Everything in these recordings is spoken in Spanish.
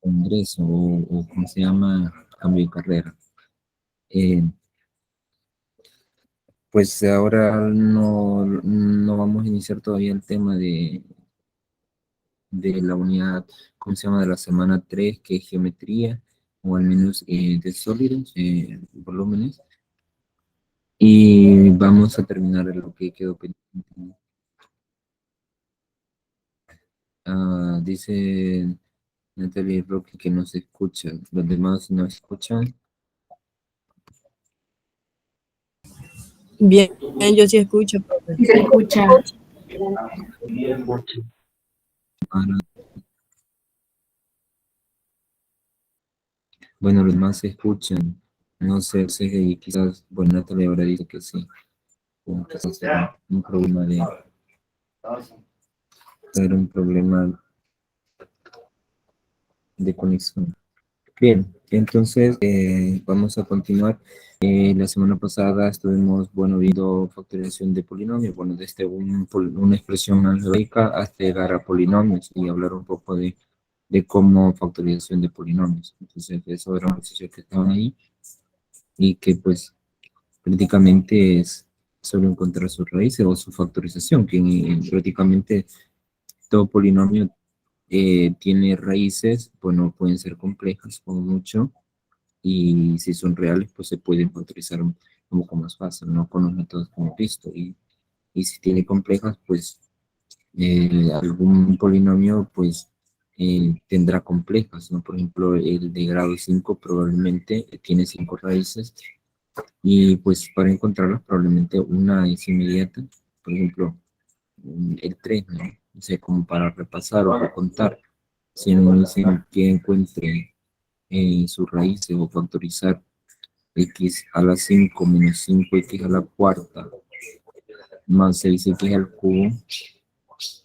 ingreso o ¿cómo se llama? Cambio de carrera. Eh, pues ahora no vamos a iniciar todavía el tema de la unidad, ¿cómo se llama? De la semana 3 que es geometría, o al menos de sólidos, volúmenes. Y vamos a terminar lo que quedó pendiente. Dice Natalie Roque que no se escucha. Los demás no escuchan. Bien, yo sí escucho, profe. Sí se escucha. Ahora, bueno, los demás se escuchan. No sé si quizás, bueno, Natalie ahora dice que sí. O quizás será un problema de conexión. Bien, entonces vamos a continuar. La semana pasada estuvimos, bueno, viendo factorización de polinomios, bueno, desde una expresión algebraica hasta llegar a polinomios y hablar un poco de cómo factorización de polinomios. Entonces, eso eran los ejercicios que estaban ahí y que pues prácticamente es solo encontrar sus raíces o su factorización, que prácticamente todo polinomio tiene raíces, bueno, pueden ser complejas como mucho, y si son reales, pues se pueden factorizar un poco más fácil, ¿no? Con los métodos que hemos visto. Y si tiene complejas, pues algún polinomio, pues tendrá complejas, ¿no? Por ejemplo, el de grado 5 probablemente tiene 5 raíces, y pues para encontrarlas probablemente una es inmediata, por ejemplo, el 3, ¿no? O sea, como para repasar o contar, si no dicen que encuentre sus raíces o factorizar x a la 5 menos 5x a la cuarta más 6x al cubo.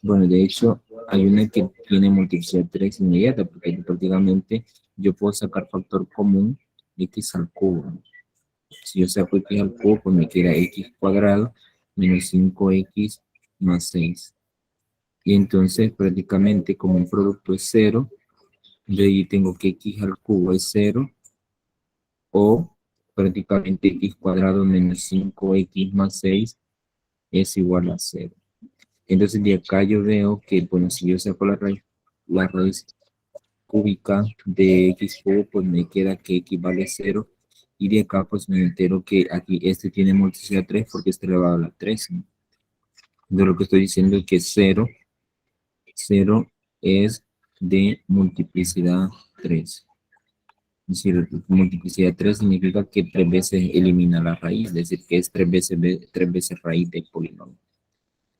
Bueno, de hecho, hay una que tiene multiplicidad 3 inmediata, porque prácticamente yo puedo sacar factor común x al cubo. Si yo saco x al cubo, pues me queda x cuadrado menos 5x más 6. Y entonces, prácticamente, como un producto es 0, yo ahí tengo que x al cubo es 0, o prácticamente x cuadrado menos 5x más 6 es igual a 0. Entonces de acá yo veo que, bueno, si yo saco la raíz cúbica de x cubo, pues me queda que x vale 0. Y de acá pues me entero que aquí este tiene multiplicidad 3 porque este elevado a la 3, ¿no? De lo que estoy diciendo es que 0 es de multiplicidad 3. Es decir, multiplicidad 3 significa que 3 veces elimina la raíz, es decir, que es 3 veces raíz del polinomio.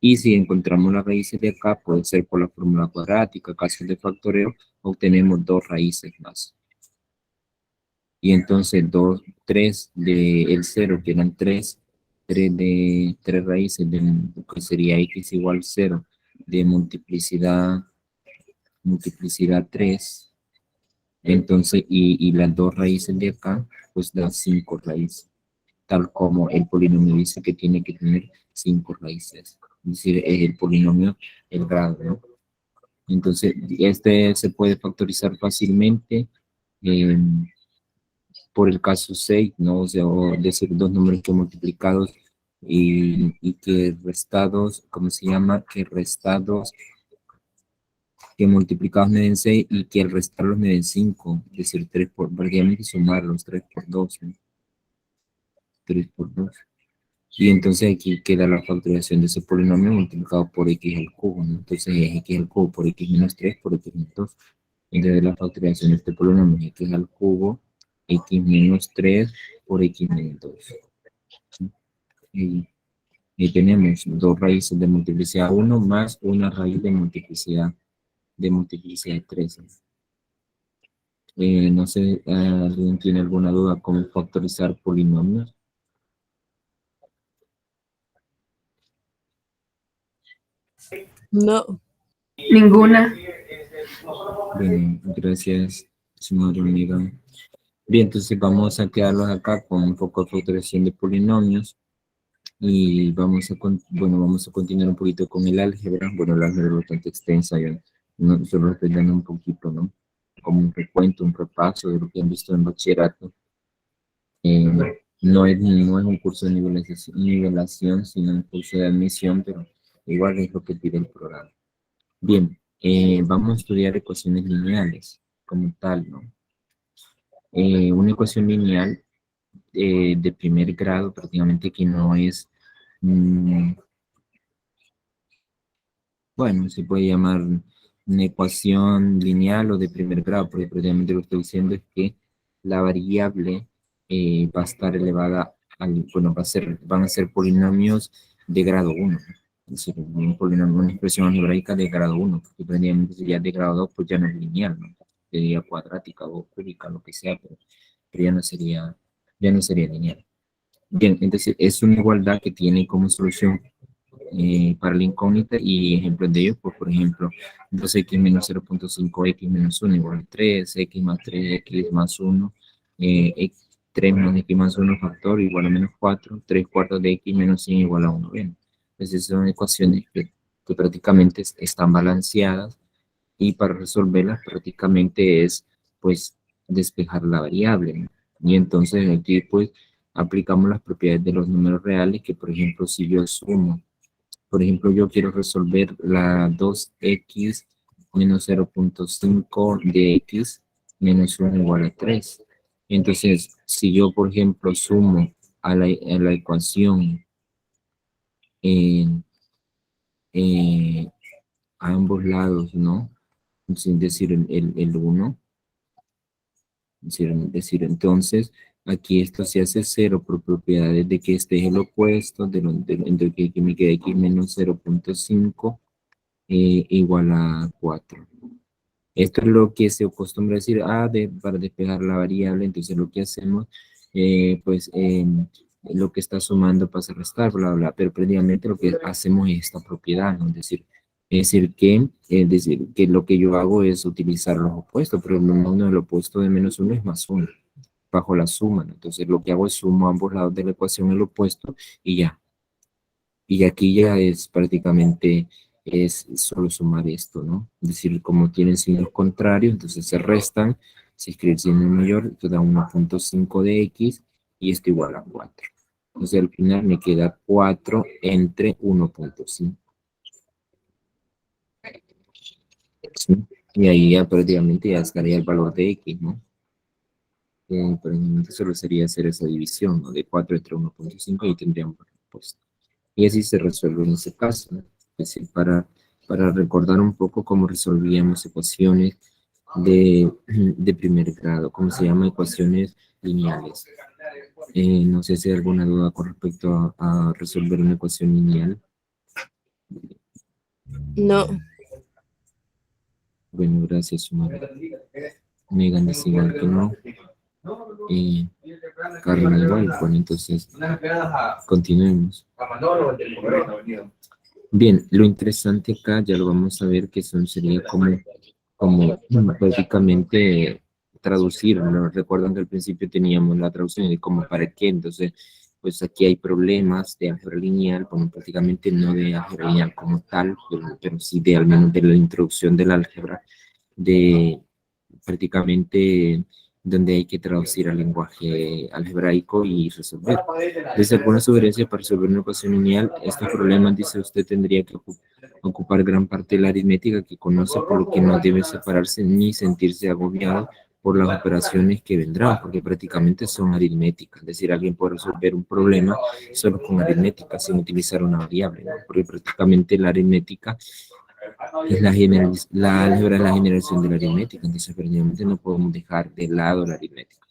Y si encontramos las raíces de acá, puede ser por la fórmula cuadrática, casos de factoreo, obtenemos 2 raíces más. Y entonces 3 del 0, que eran 3 raíces, que sería x igual 0, de multiplicidad 3. Entonces, y las 2 raíces de acá, pues dan 5 raíces, tal como el polinomio dice que tiene que tener 5 raíces. Es decir, es el polinomio, el grado, ¿no? Entonces, este se puede factorizar fácilmente eh, por el caso 6, ¿no? O sea, o decir dos números que multiplicados y que restados, ¿cómo se llama? Que multiplicados me den 6 y que al restarlos me den 5, es decir, 3 por, prácticamente sumarlos, 3 por 2, ¿no? 3 por 2. Y entonces aquí queda la factorización de ese polinomio multiplicado por x al cubo, ¿no? Entonces es x al cubo por x menos 3 por x menos 2. Entonces la factorización de este polinomio es x al cubo, x menos 3 por x menos 2. Y tenemos 2 raíces de multiplicidad 1 más una raíz de multiplicidad 3. No sé, ¿alguien tiene alguna duda cómo factorizar polinomios? No. Ninguna. Bien, gracias, señora amiga. Bien, entonces vamos a quedarlos acá con un poco de factorización de polinomios y vamos a continuar un poquito con el álgebra. Bueno, el álgebra es bastante extensa, ya No, solo estoy dando un poquito, ¿no? Como un recuento, un repaso de lo que han visto en bachillerato. Eh, no es un curso de nivelación, sino un curso de admisión, pero igual es lo que pide el programa. Bien, vamos a estudiar ecuaciones lineales como tal, ¿no? Una ecuación lineal de primer grado prácticamente que no es, mm, bueno, se puede llamar una ecuación lineal o de primer grado, porque prácticamente lo que estoy diciendo es que la variable va a estar elevada bueno, van a ser polinomios de grado uno, es decir, un polinomio, una expresión algebraica de grado uno, porque prácticamente si ya es de grado 2 pues ya no es lineal, ¿no? Sería cuadrática o cúbica, lo que sea, pero ya no sería lineal. Bien, entonces es una igualdad que tiene como solución para la incógnita y ejemplos de ellos, pues por ejemplo, 2x menos 0.5x menos 1 igual a 3, x más 3x más 1, 3 menos x más 1 factor igual a menos 4, 3 cuartos de x menos 100 igual a 1. Bien, entonces son ecuaciones que prácticamente están balanceadas y para resolverlas prácticamente es pues despejar la variable, ¿no? Y entonces aquí pues aplicamos las propiedades de los números reales que por ejemplo si yo sumo, por ejemplo yo quiero resolver la 2x menos 0.5 de x menos 1 igual a 3. Entonces si yo por ejemplo sumo a la ecuación en a ambos lados, ¿no? Sin decir el 1, decir, entonces, aquí esto se hace cero por propiedades de que este es el opuesto, de que me queda x menos 0.5 igual a 4. Esto es lo que se acostumbra a decir, para despejar la variable, entonces lo que hacemos, pues, lo que está sumando pasa a restar, bla, bla, pero previamente lo que hacemos es esta propiedad, ¿no? Es decir, que lo que yo hago es utilizar los opuestos, pero uno del opuesto de menos uno es más uno, bajo la suma, ¿no? Entonces lo que hago es sumo a ambos lados de la ecuación el opuesto y ya. Y aquí ya es prácticamente, es solo sumar esto, ¿no? Es decir, como tienen signos contrarios, entonces se restan, se escribe el signo mayor, esto da 1.5 de x y esto igual a 4. Entonces al final me queda 4 entre 1.5. ¿Sí? Y ahí ya prácticamente ya estaría el valor de x, ¿no? Prácticamente solo sería hacer esa división, ¿no? De 4 entre 1.5 y tendríamos la respuesta. Y así se resuelve en ese caso, ¿no? Es decir, para recordar un poco cómo resolvíamos ecuaciones de primer grado, cómo se llama ecuaciones lineales. No sé si hay alguna duda con respecto a resolver una ecuación lineal. No, Bueno, gracias, Sumara. Megan dice igual que no. Eh, Carla igual, bueno, entonces continuemos. Bien, lo interesante acá ya lo vamos a ver que sería como prácticamente traducir, ¿no? Recuerdan que al principio teníamos la traducción de como para qué, entonces pues aquí hay problemas de álgebra lineal, bueno, prácticamente no de álgebra lineal como tal, pero sí de al menos de la introducción del álgebra, de prácticamente donde hay que traducir al lenguaje algebraico y resolver. Desde alguna sugerencia para resolver una ecuación lineal, estos problemas, dice usted, tendría que ocupar gran parte de la aritmética que conoce, por lo que no debe separarse ni sentirse agobiado por las operaciones que vendrán, porque prácticamente son aritméticas. Es decir, alguien puede resolver un problema solo con aritmética, sin utilizar una variable, ¿no? Porque prácticamente la aritmética es la álgebra es la generación de la aritmética, entonces prácticamente no podemos dejar de lado la aritmética.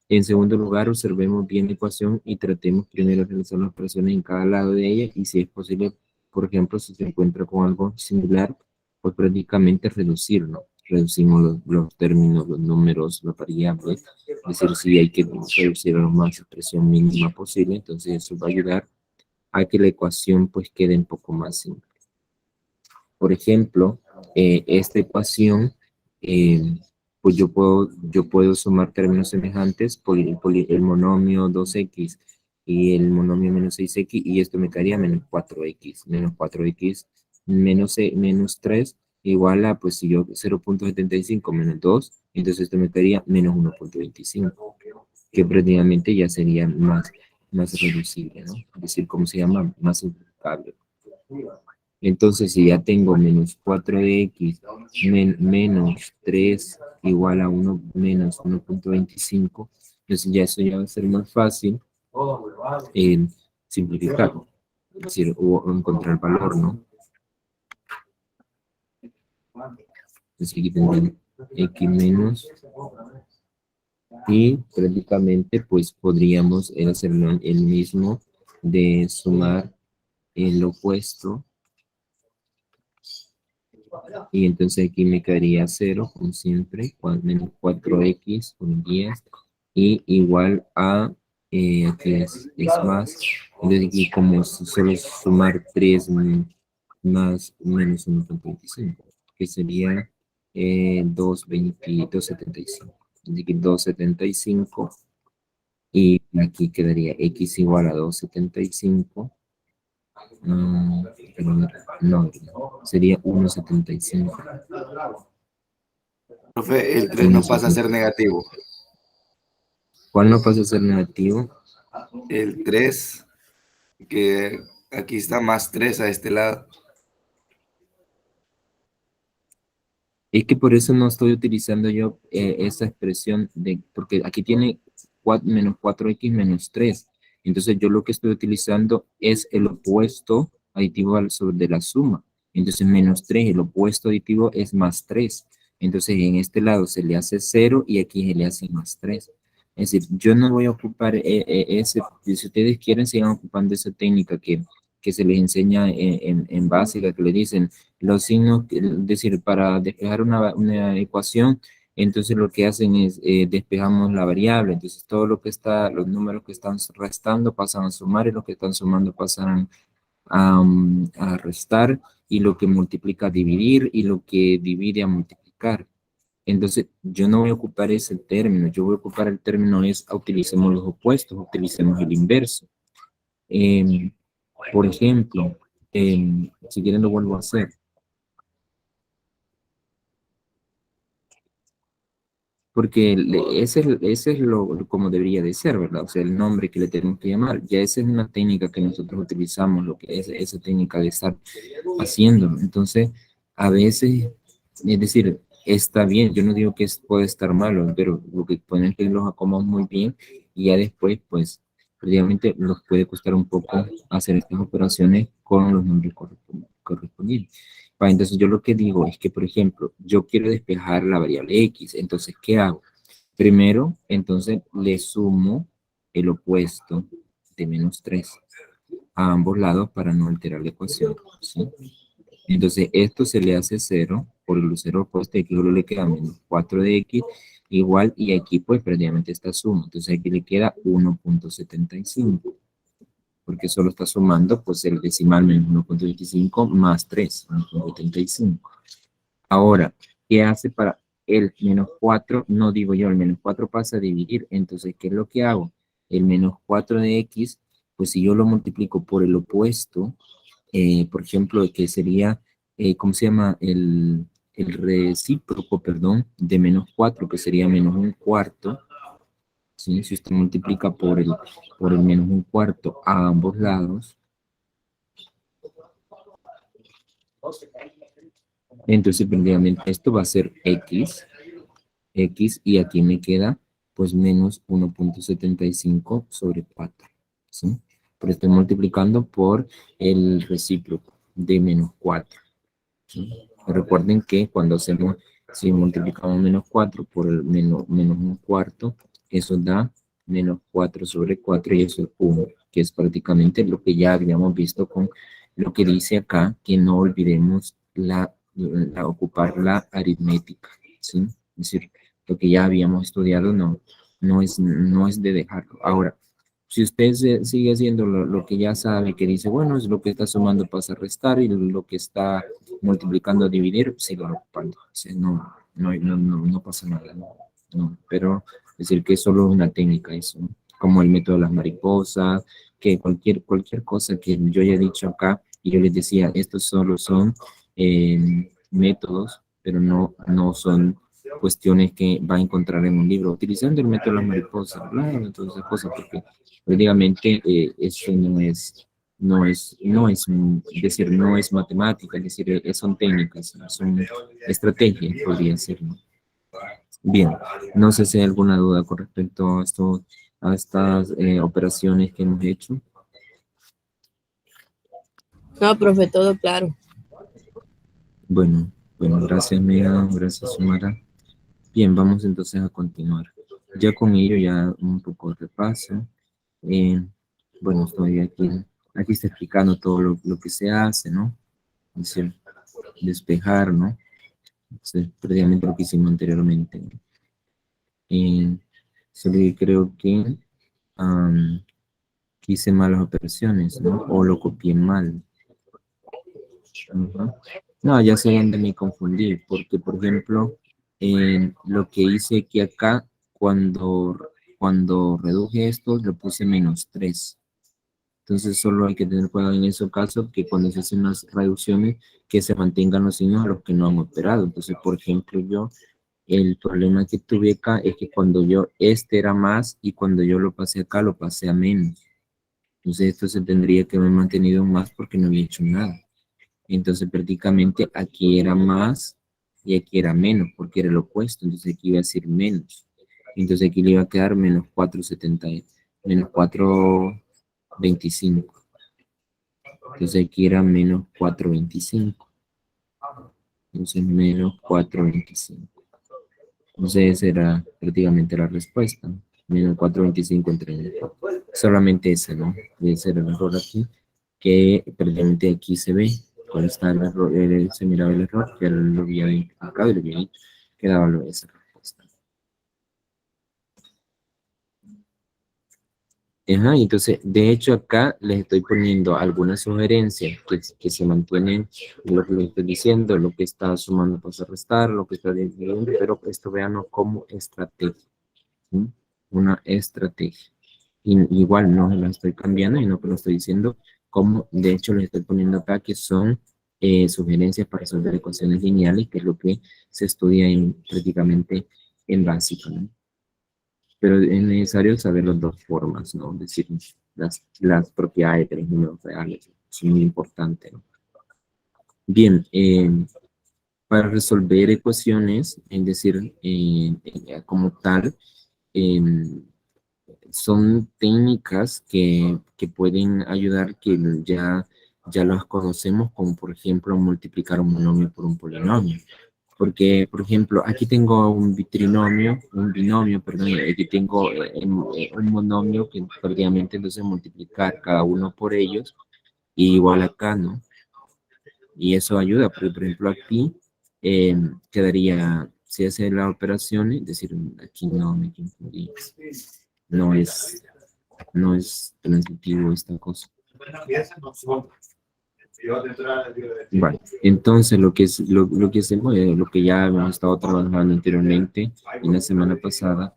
En segundo lugar, observemos bien la ecuación y tratemos primero de realizar las operaciones en cada lado de ella y si es posible, por ejemplo, si se encuentra con algo similar, pues prácticamente reducirlo. Reducimos los términos, los números, las variables, es decir, si hay que reducir a lo más expresión mínima posible, entonces eso va a ayudar a que la ecuación pues quede un poco más simple. Por ejemplo, esta ecuación, eh, pues yo puedo sumar términos semejantes por el monomio 2x y el monomio menos 6x, y esto me quedaría menos 4x menos 3, igual a, pues si yo 0.75 menos 2, entonces esto me quedaría menos 1.25, que prácticamente ya sería más reducible, ¿no? Es decir, ¿cómo se llama? Más simplificable. Entonces, si ya tengo menos 4x menos 3 igual a 1 menos 1.25, entonces ya eso ya va a ser más fácil en simplificar, es decir, o encontrar el valor, ¿no? Entonces aquí tendrían x menos, y prácticamente pues podríamos hacer el mismo de sumar el opuesto, y entonces aquí me quedaría 0, como siempre, menos 4x con 10, y igual a, aquí es más, entonces aquí como solo sumar 3 más menos 1.25, que sería 2.75, así que 2.75, y aquí quedaría x igual a 2.75. Pero no, sería 1.75. Profe, el 3 no pasa a 1.70. ser negativo. ¿Cuál no pasa a ser negativo? El 3, que aquí está más 3 a este lado. Es que por eso no estoy utilizando yo esa expresión porque aquí tiene menos 4x menos 3. Entonces yo lo que estoy utilizando es el opuesto aditivo de la suma. Entonces menos 3, el opuesto aditivo es más 3. Entonces en este lado se le hace 0 y aquí se le hace más 3. Es decir, yo no voy a ocupar ese, si ustedes quieren sigan ocupando esa técnica que se les enseña en básica, que le dicen los signos, es decir, para despejar una ecuación, entonces lo que hacen es despejamos la variable, entonces todo lo que está, los números que están restando pasan a sumar y los que están sumando pasan a restar, y lo que multiplica a dividir y lo que divide a multiplicar. Entonces yo no voy a ocupar ese término, yo voy a ocupar el término es utilicemos los opuestos, utilicemos el inverso. Em, por ejemplo, si quieren lo vuelvo a hacer. Porque ese es como debería de ser, ¿verdad? O sea, el nombre que le tenemos que llamar. Ya esa es una técnica que nosotros utilizamos, lo que es esa técnica de estar haciéndolo. Entonces, a veces, es decir, está bien, yo no digo que puede estar malo, pero lo que ponen es que los acomodamos muy bien y ya después, pues, prácticamente nos puede costar un poco hacer estas operaciones con los nombres correspondientes. Entonces yo lo que digo es que, por ejemplo, yo quiero despejar la variable x, entonces, ¿qué hago? Primero, entonces, le sumo el opuesto de menos 3 a ambos lados para no alterar la ecuación, ¿sí? Entonces, esto se le hace 0 por el 0 opuesto, y aquí solo le queda menos 4 de x igual, y aquí pues prácticamente está suma, entonces aquí le queda 1.75, porque solo está sumando pues el decimal menos 1.25 más 3, 1.75. Ahora, ¿qué hace para el menos 4? No digo yo, el menos 4 pasa a dividir, entonces, ¿qué es lo que hago? El menos 4 de x, pues si yo lo multiplico por el opuesto, por ejemplo, que sería, ¿cómo se llama? El recíproco, perdón, de menos 4, que sería menos un cuarto, ¿sí? Si usted multiplica por el menos un cuarto a ambos lados, entonces prácticamente esto va a ser x, y aquí me queda pues menos 1.75 sobre 4, ¿sí? Pero estoy multiplicando por el recíproco de menos 4, ¿sí? Recuerden que cuando hacemos, si multiplicamos menos 4 por el menos un cuarto, eso da menos 4 sobre 4, y eso es 1, que es prácticamente lo que ya habíamos visto con lo que dice acá, que no olvidemos ocupar la aritmética, ¿sí? Es decir, lo que ya habíamos estudiado no es de dejarlo. Ahora, si usted sigue haciendo lo que ya sabe, que dice, bueno, es lo que está sumando pasa a restar, y lo que está multiplicando a dividir, sigo ocupando. O sea, no pasa nada, no. Pero decir que es solo una técnica eso, ¿no? Como el método de las mariposas, que cualquier cosa que yo haya dicho acá, y yo les decía, estos solo son métodos, pero no son cuestiones que va a encontrar en un libro. Utilizando el método de la mariposa, claro, todas esas cosas, porque prácticamente eso es decir, no es matemática, es decir, son técnicas, son estrategias, podría ser, ¿no? Bien, no sé si hay alguna duda con respecto a esto, a estas operaciones que hemos hecho. No, profe, todo claro. Bueno, gracias, Mega, gracias, Sumara. Bien, vamos entonces a continuar. Ya con ello, ya un poco de repaso. Eh, bueno, estoy aquí está explicando todo lo que se hace, ¿no? Es decir, despejar, ¿no? Previamente lo que hicimos anteriormente. Solo que creo que hice malas operaciones, ¿no? O lo copié mal. Ujú. No, ya sé dónde me confundí, porque por ejemplo, lo que hice aquí acá, cuando reduje esto, le puse -3. Entonces solo hay que tener cuidado en ese caso, que cuando se hacen las reducciones, que se mantengan los signos a los que no han operado. Entonces, por ejemplo, el problema que tuve acá es que cuando este era más y cuando yo lo pasé acá, lo pasé a menos. Entonces esto se tendría que haber mantenido más porque no había hecho nada. Entonces prácticamente aquí era más y aquí era menos porque era lo opuesto. Entonces aquí iba a ser menos. Entonces aquí le iba a quedar -470, -425. Entonces aquí era -425. Entonces -425. Entonces esa era prácticamente la respuesta. -425 entre solamente ese, ¿no? Ese era el error aquí, que prácticamente aquí se ve cuál está el error, se miraba el error, que lo había acá y lo había dicho, quedaba esa respuesta. Ajá, entonces, de hecho, acá les estoy poniendo algunas sugerencias que se mantienen lo que les estoy diciendo, lo que está sumando para restar, lo que está dividiendo, pero esto veanlo como estrategia, ¿sí? Una estrategia. Igual no la estoy cambiando, y no que lo estoy diciendo, como de hecho les estoy poniendo acá que son sugerencias para resolver ecuaciones lineales, que es lo que se estudia prácticamente en básico, ¿no? Pero es necesario saber las dos formas, ¿no? Es decir, las propiedades de los números reales, es muy importante, ¿no? Bien, para resolver ecuaciones, es decir, como tal, son técnicas que pueden ayudar, que ya las conocemos, como por ejemplo multiplicar un monomio por un polinomio. Porque, por ejemplo, aquí tengo un binomio, perdón, y aquí tengo un monomio que prácticamente entonces multiplicar cada uno por ellos, y igual acá, ¿no? Y eso ayuda, porque por ejemplo aquí quedaría, si hace la operación, es decir, aquí no me confundí, no es, no es transitivo esta cosa. Vale, entonces lo que hacemos es lo que ya hemos estado trabajando anteriormente en la semana pasada,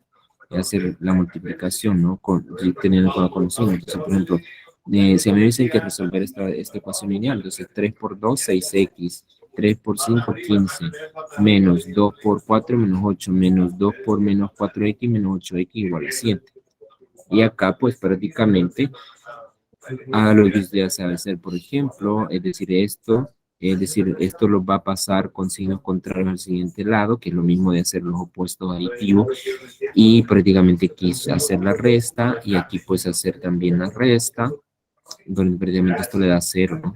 es hacer la multiplicación, ¿no? Teniendo todo conocimiento. Entonces, por ejemplo, si me dicen que resolver esta ecuación lineal, entonces 3 por 2, 6x, 3 por 5, 15, menos 2 por 4, -8, menos 2 por -4x, -8x igual a 7. Y acá, pues prácticamente a lo que usted ya sabe hacer, por ejemplo, es decir, esto lo va a pasar con signos contrarios al siguiente lado, que es lo mismo de hacer los opuestos aditivos, y prácticamente aquí hacer la resta, y aquí pues hacer también la resta, donde prácticamente esto le da 0, ¿no?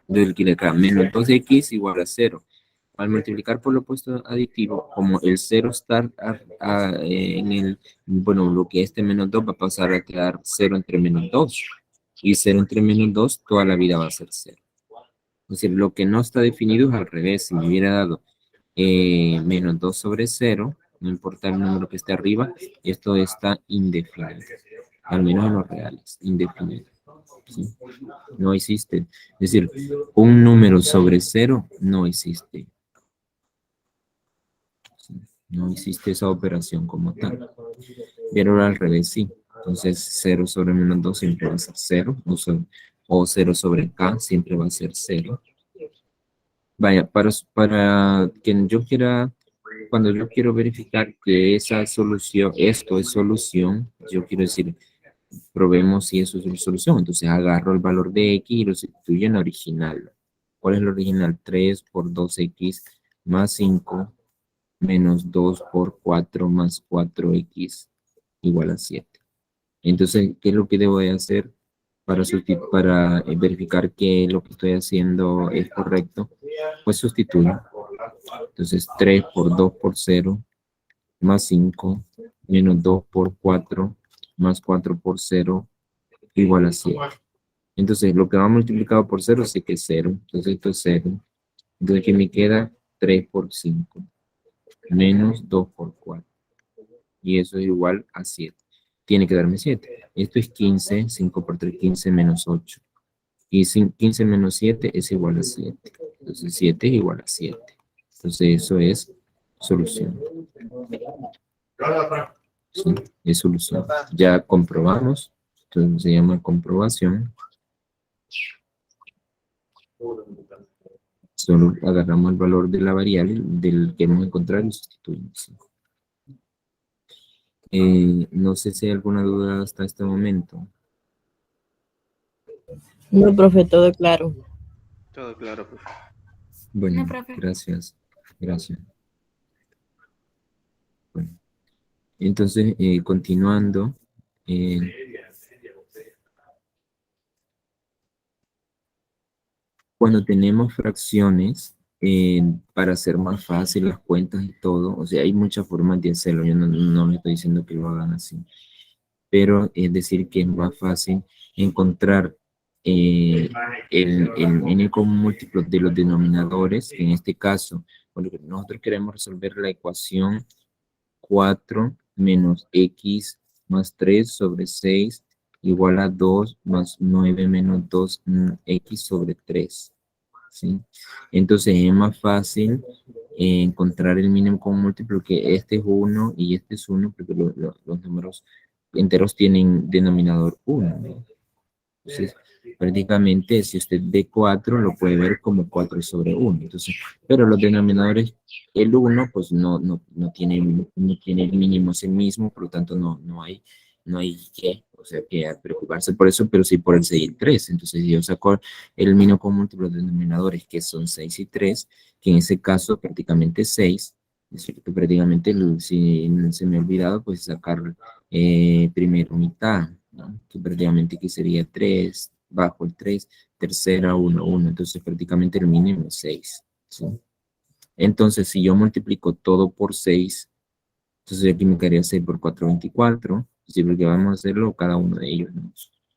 Del que le da menos 2x igual a 0. Al multiplicar por lo opuesto aditivo, como el 0 está bueno, lo que -2 va a pasar a quedar 0 entre -2. Y 0 entre -2 toda la vida va a ser 0. Es decir, lo que no está definido es al revés. Si me hubiera dado -2 sobre 0, no importa el número que esté arriba, esto está indefinido. Al menos en los reales, indefinido. ¿Sí? No existe. Es decir, un número sobre 0 no existe. No existe esa operación como tal. Pero al revés sí. Entonces 0 sobre -2 siempre va a ser 0. O 0 sobre k siempre va a ser 0. Vaya, para que yo quiera, cuando yo quiero verificar que esa solución, esto es solución, yo quiero decir, probemos si eso es solución. Entonces agarro el valor de x y lo sustituyo en la original. ¿Cuál es el original? 3 por 2x más 5 menos 2 por 4 más 4x igual a 7. Entonces, ¿qué es lo que debo de hacer para verificar que lo que estoy haciendo es correcto? Pues sustituyo. Entonces, 3 por 2 por 0 más 5 menos 2 por 4 más 4 por 0 igual a 7. Entonces, lo que va multiplicado por 0 sé que es 0. Entonces, esto es 0. Entonces, ¿qué me queda? 3 por 5 menos 2 por 4. Y eso es igual a 7. Tiene que darme 7. Esto es 15. 5 por 3, 15 menos 8. Y 15 menos 7 es igual a 7. Entonces, 7 es igual a 7. Entonces, eso es solución. Sí, es solución. Ya comprobamos. Entonces, se llama comprobación. Solo agarramos el valor de la variable del que queremos encontrar y sustituimos. No sé si hay alguna duda hasta este momento. No, profe, todo claro. Todo claro, profe. Bueno, No, profe. gracias. Gracias. Bueno, entonces, continuando. Cuando tenemos fracciones, para hacer más fácil las cuentas y todo, o sea, hay muchas formas de hacerlo, yo no le estoy diciendo que lo hagan así, pero es decir que es más fácil encontrar el n como múltiplo de los denominadores, que en este caso, porque nosotros queremos resolver la ecuación 4 menos x más 3 sobre 6 igual a 2 más 9 menos 2 x sobre 3. ¿Sí? Entonces es más fácil encontrar el mínimo común múltiplo, que este es 1 y este es 1, porque los números enteros tienen denominador 1, ¿no? Entonces, prácticamente, si usted ve 4, lo puede ver como 4 sobre 1. Entonces, pero los denominadores, el 1, pues no tiene el mínimo es el mismo, por lo tanto, no hay que, o sea, que preocuparse por eso, pero sí por el 6 y el 3. Entonces, si yo saco el mínimo común múltiplo de los denominadores, que son 6 y 3, que en ese caso prácticamente 6, es decir, que prácticamente, si se me ha olvidado, pues sacar primero mitad, ¿no? Que prácticamente aquí sería 3, bajo el 3, tercera 1, 1. Entonces prácticamente el mínimo es 6. ¿Sí? Entonces si yo multiplico todo por 6, entonces aquí me quedaría 6 por 4, 24. Sí, porque vamos a hacerlo cada uno de ellos, ¿no?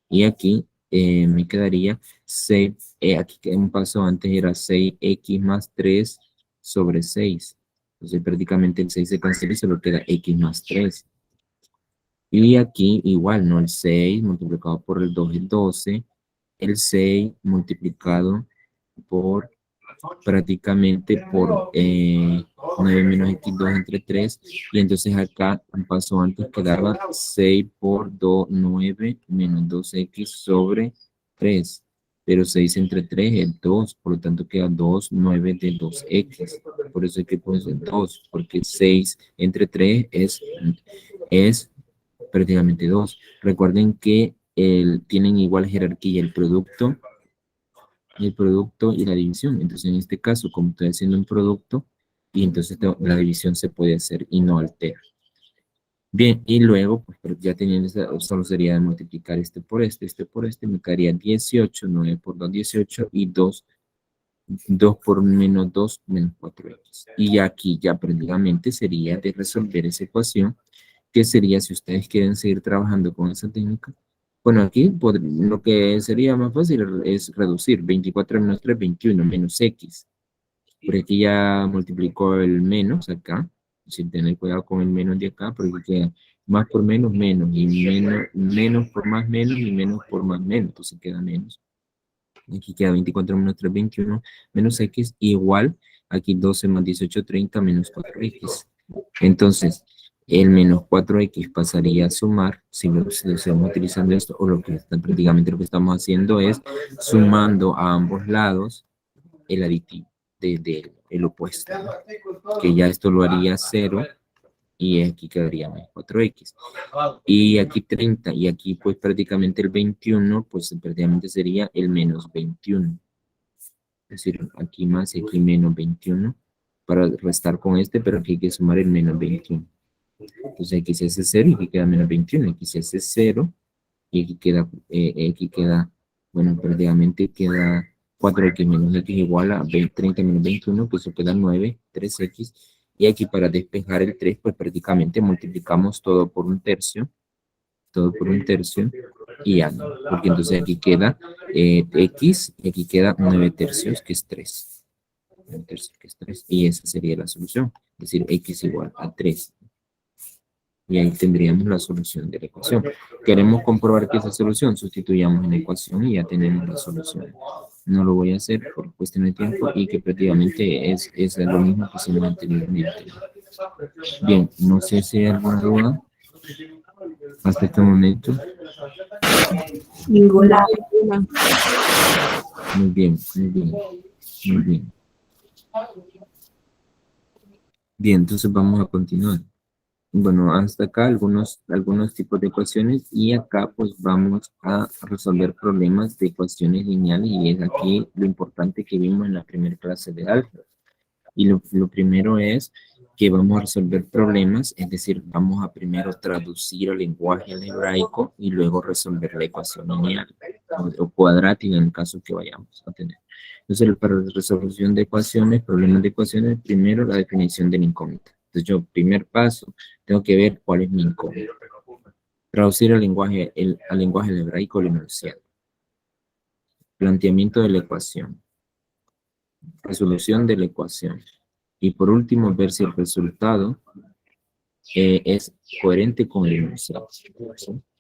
Y aquí me quedaría 6, aquí que un paso antes era 6x más 3 sobre 6. Entonces prácticamente el 6 se cancela y solo queda x más 3. Y aquí igual, ¿no? El 6 multiplicado por el 2 es 12. El 6 multiplicado por prácticamente por 9 menos x2 entre 3. Y entonces acá un paso antes quedaba 6 por 2, 9 menos 2x sobre 3. Pero 6 entre 3 es 2, por lo tanto queda 2, 9 de 2x. Por eso hay que poner 2, porque 6 entre 3 es prácticamente 2. Recuerden que tienen igual jerarquía el producto y la división. Entonces, en este caso, como estoy haciendo un producto, y entonces la división se puede hacer y no altera. Bien, y luego, pues ya teniendo solo sería de multiplicar este por este, me quedaría 18, 9 por 2, 18, y 2 por menos 2, menos 4x. Y aquí ya prácticamente sería de resolver esa ecuación, que sería, si ustedes quieren seguir trabajando con esa técnica, bueno, aquí lo que sería más fácil es reducir 24 menos 3, 21 menos x. Porque aquí ya multiplicó el menos acá, sin tener cuidado con el menos de acá, porque queda más por menos, menos, y menos por más menos, y menos por más menos, entonces queda menos. Aquí queda 24 menos 3, 21, menos x, igual, aquí 12 más 18, 30, menos 4x. Entonces, el menos 4x pasaría a sumar, si lo estamos utilizando esto, o prácticamente lo que estamos haciendo es sumando a ambos lados el aditivo. el opuesto, ¿no? Que ya esto lo haría 0 y aquí quedaría más 4x. Y aquí 30 y aquí pues prácticamente el 21, pues prácticamente sería el menos 21. Es decir, aquí más y aquí menos 21 para restar con este, pero aquí hay que sumar el menos 21. Entonces aquí se hace 0 y aquí queda menos 21. Aquí se hace 0 y aquí queda, bueno, prácticamente queda 4x menos x igual a 30 menos 21, pues eso queda 9, 3x. Y aquí para despejar el 3, pues prácticamente multiplicamos todo por un tercio y ya no, porque entonces aquí queda x y aquí queda 9 tercios, que es 3. 9 tercios, que es 3, y esa sería la solución, es decir, x igual a 3. Y ahí tendríamos la solución de la ecuación. Queremos comprobar que esa solución, sustituyamos en la ecuación y ya tenemos la solución. No lo voy a hacer por cuestión de tiempo y que prácticamente es lo mismo que hicimos anteriormente. Bien, no sé si hay alguna duda hasta este momento. Ninguna. Muy bien, muy bien, muy bien. Bien, entonces vamos a continuar. Bueno, hasta acá algunos tipos de ecuaciones y acá pues vamos a resolver problemas de ecuaciones lineales y es aquí lo importante que vimos en la primera clase de álgebra. Y lo primero es que vamos a resolver problemas, es decir, vamos a primero traducir el lenguaje algebraico y luego resolver la ecuación lineal o cuadrática en el caso que vayamos a tener. Entonces, para la resolución de ecuaciones, problemas de ecuaciones, primero la definición de la incógnita. Entonces, yo, primer paso, tengo que ver cuál es mi incógnita. Traducir al lenguaje algebraico lo enunciado. Planteamiento de la ecuación. Resolución de la ecuación. Y por último, ver si el resultado es coherente con el enunciado. ¿Sí?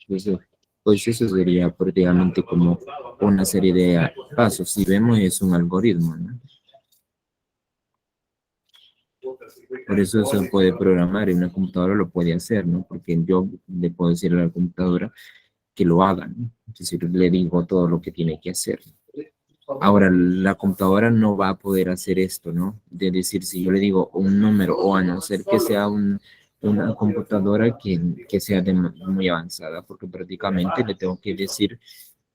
Entonces, pues eso sería prácticamente como una serie de pasos. Si vemos, es un algoritmo, ¿no? Por eso se puede programar y una computadora lo puede hacer, ¿no? Porque yo le puedo decir a la computadora que lo haga, ¿no? Es decir, le digo todo lo que tiene que hacer. Ahora, la computadora no va a poder hacer esto, ¿no? De decir, si yo le digo un número, o a no ser que sea una computadora que sea muy avanzada, porque prácticamente le tengo que decir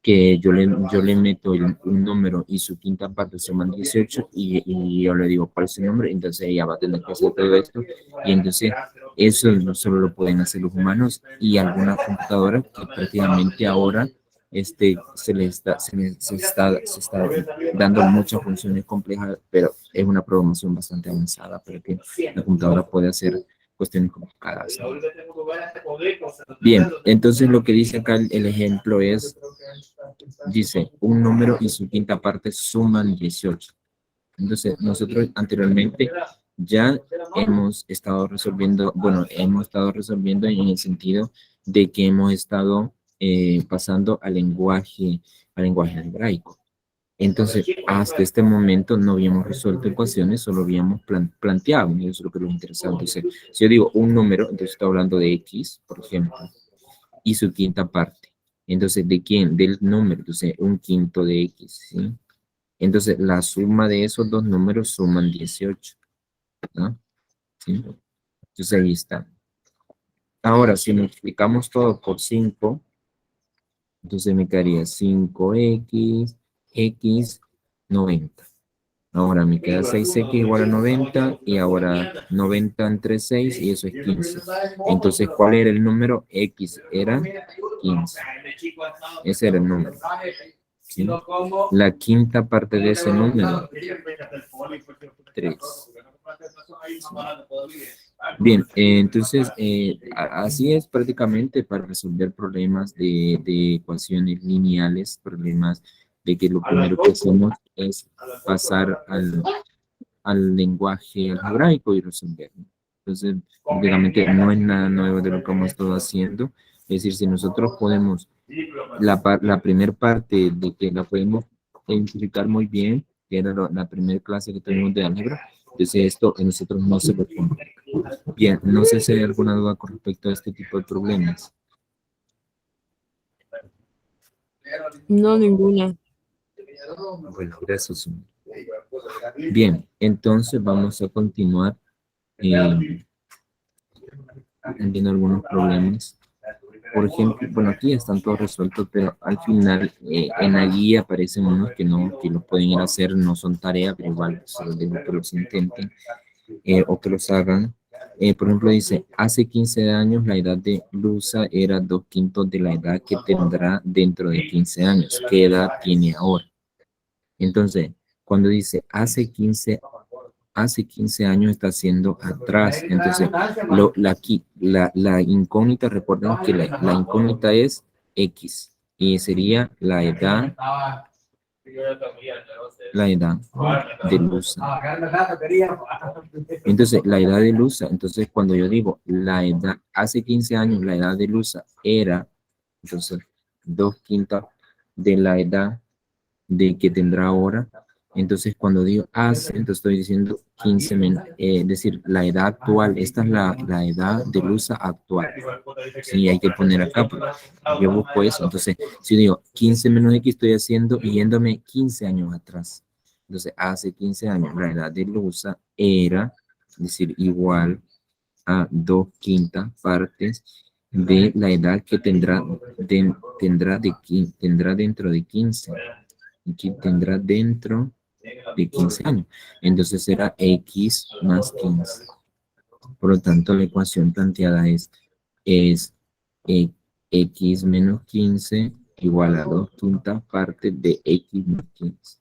que yo le meto un número y su quinta parte suman 18 y yo le digo cuál es el nombre, entonces ella va a tener que hacer todo esto y entonces eso no solo lo pueden hacer los humanos y algunas computadoras que prácticamente ahora se está dando muchas funciones complejas, pero es una programación bastante avanzada, pero que la computadora puede hacer cuestiones complicadas, ¿no? Bien, entonces lo que dice acá el ejemplo es, dice, un número y su quinta parte suman 18. Entonces, nosotros anteriormente ya hemos estado resolviendo, bueno, hemos estado resolviendo en el sentido de que hemos estado pasando al lenguaje algebraico. Entonces, hasta este momento no habíamos resuelto ecuaciones, solo habíamos planteado, y eso es lo que es lo interesante. Entonces, si yo digo un número, entonces estoy hablando de X, por ejemplo, y su quinta parte. Entonces, ¿de quién? Del número, entonces, un quinto de X, ¿sí? Entonces, la suma de esos dos números suman 18, ¿no? ¿Sí? Entonces, ahí está. Ahora, si multiplicamos todo por 5, entonces me quedaría 5x, x, 90. Ahora me queda 6x igual a 90 y ahora 90 entre 6 y eso es 15. Entonces, ¿cuál era el número? X era 15. Ese era el número. ¿Sí? La quinta parte de ese número, 3. Bien, entonces, así es prácticamente para resolver problemas de ecuaciones lineales, problemas de que lo primero que hacemos es pasar al lenguaje algebraico y resolverlo. Entonces, prácticamente no es nada nuevo de lo que hemos estado haciendo. Es decir, si nosotros podemos, la primera parte de que la podemos identificar muy bien, que era la primera clase que tuvimos de álgebra, entonces esto en nosotros no se puede complica. Bien, no sé si hay alguna duda con respecto a este tipo de problemas. No, ninguna. Bueno, gracias. Bien, entonces vamos a continuar viendo algunos problemas. Por ejemplo, bueno, aquí están todos resueltos, pero al final en la guía aparecen unos que no, que lo pueden ir a hacer, no son tarea, pero igual se los dejo que los intenten o que los hagan. Por ejemplo, dice, hace 15 años la edad de Luza era 2/5 de la edad que tendrá dentro de 15 años. ¿Qué edad tiene ahora? Entonces, cuando dice hace 15 años está haciendo atrás. Entonces, la incógnita, recuerden que la incógnita es X y sería la edad de Luza. Entonces, la edad de Luza, entonces cuando yo digo la edad, hace 15 años la edad de Luza era, entonces, 2/5 de la edad de que tendrá ahora. Entonces, cuando digo hace, entonces estoy diciendo 15 menos, es decir, la edad actual, esta es la edad de Luza actual. Sí, hay que poner acá, porque yo busco eso. Entonces, si digo 15 menos X, estoy haciendo, yéndome 15 años atrás. Entonces, hace 15 años, la edad de Luza era, es decir, igual a 2/5 partes de la edad que tendrá dentro de 15. Aquí tendrá dentro de 15 años. Entonces será X más 15. Por lo tanto, la ecuación planteada es X menos 15 igual a 2/5 partes de X más 15.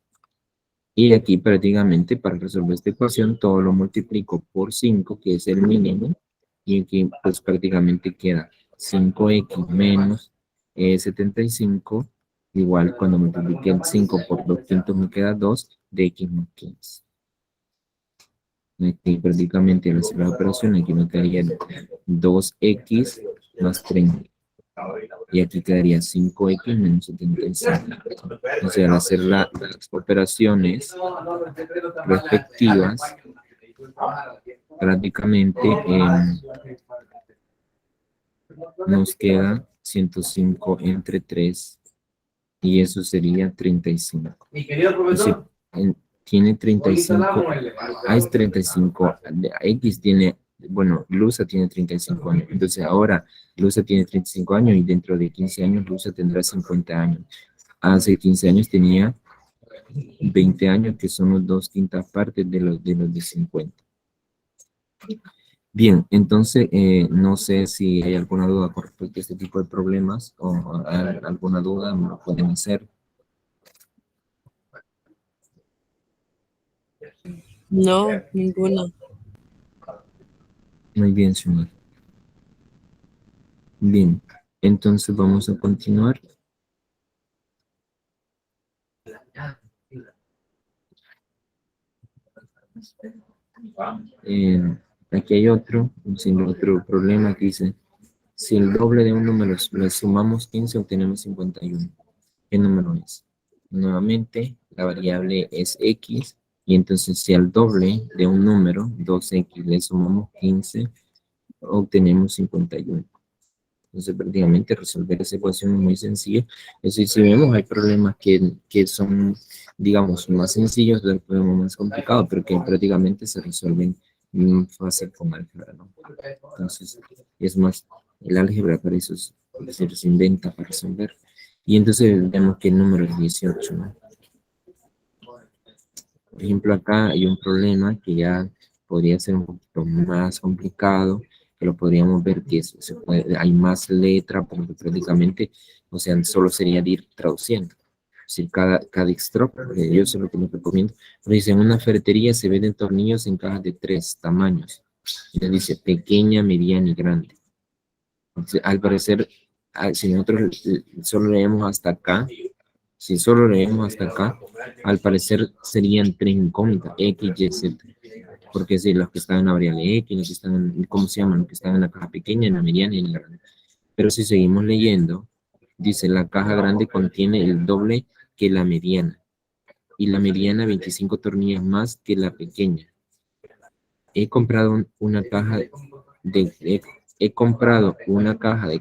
Y aquí prácticamente para resolver esta ecuación todo lo multiplico por 5, que es el mínimo, y aquí pues prácticamente queda 5X menos 75, igual cuando multiplique el 5 por 2/5 me queda 2 de X más 15. Aquí prácticamente al hacer la operación aquí me quedaría 2X más 30. Y aquí quedaría 5X menos 75. O sea, al hacer las operaciones respectivas, prácticamente nos queda 105 entre 3 y eso sería 35. Tiene 35, es 35, X tiene, bueno, Luza tiene 35 años, entonces ahora Luza tiene 35 años y dentro de 15 años Luza tendrá 50 años. Hace 15 años tenía 20 años, que son los 2/5 partes de los de 50. Bien, entonces no sé si hay alguna duda con respecto a este tipo de problemas o alguna duda, me lo pueden hacer. No, ninguna. Muy bien, señor. Bien, entonces vamos a continuar. Aquí hay otro problema que dice, si el doble de un número le sumamos 15, obtenemos 51. ¿Qué número es? Nuevamente, la variable es X, y entonces si al doble de un número, 2X, le sumamos 15, obtenemos 51. Entonces, prácticamente resolver esa ecuación es muy sencilla. Es decir, si vemos, hay problemas que son, digamos, más sencillos, otros problemas más complicados, pero que prácticamente se resuelven fácil con álgebra, ¿no? Entonces, es más, el álgebra para eso es decir, se inventa para resolver. Y entonces vemos que el número es 18, ¿no? Por ejemplo, acá hay un problema que ya podría ser un poquito más complicado, que lo podríamos ver que hay más letra, porque prácticamente, o sea, solo sería de ir traduciendo. Si cada stroke, yo sé lo que les recomiendo, pero dice, en una ferretería se venden tornillos en cajas de 3 tamaños. Y le dice pequeña, mediana y grande. Entonces, al parecer, si nosotros solo leemos hasta acá, al parecer serían 3 incógnitas, X, Y, Z. Porque si los que están en la variable X, los que están en, ¿cómo se llaman? Los que están en la caja pequeña, en la mediana y en la grande. Pero si seguimos leyendo, dice la caja grande contiene el doble que la mediana. Y la mediana 25 tornillos más que la pequeña. He comprado una caja de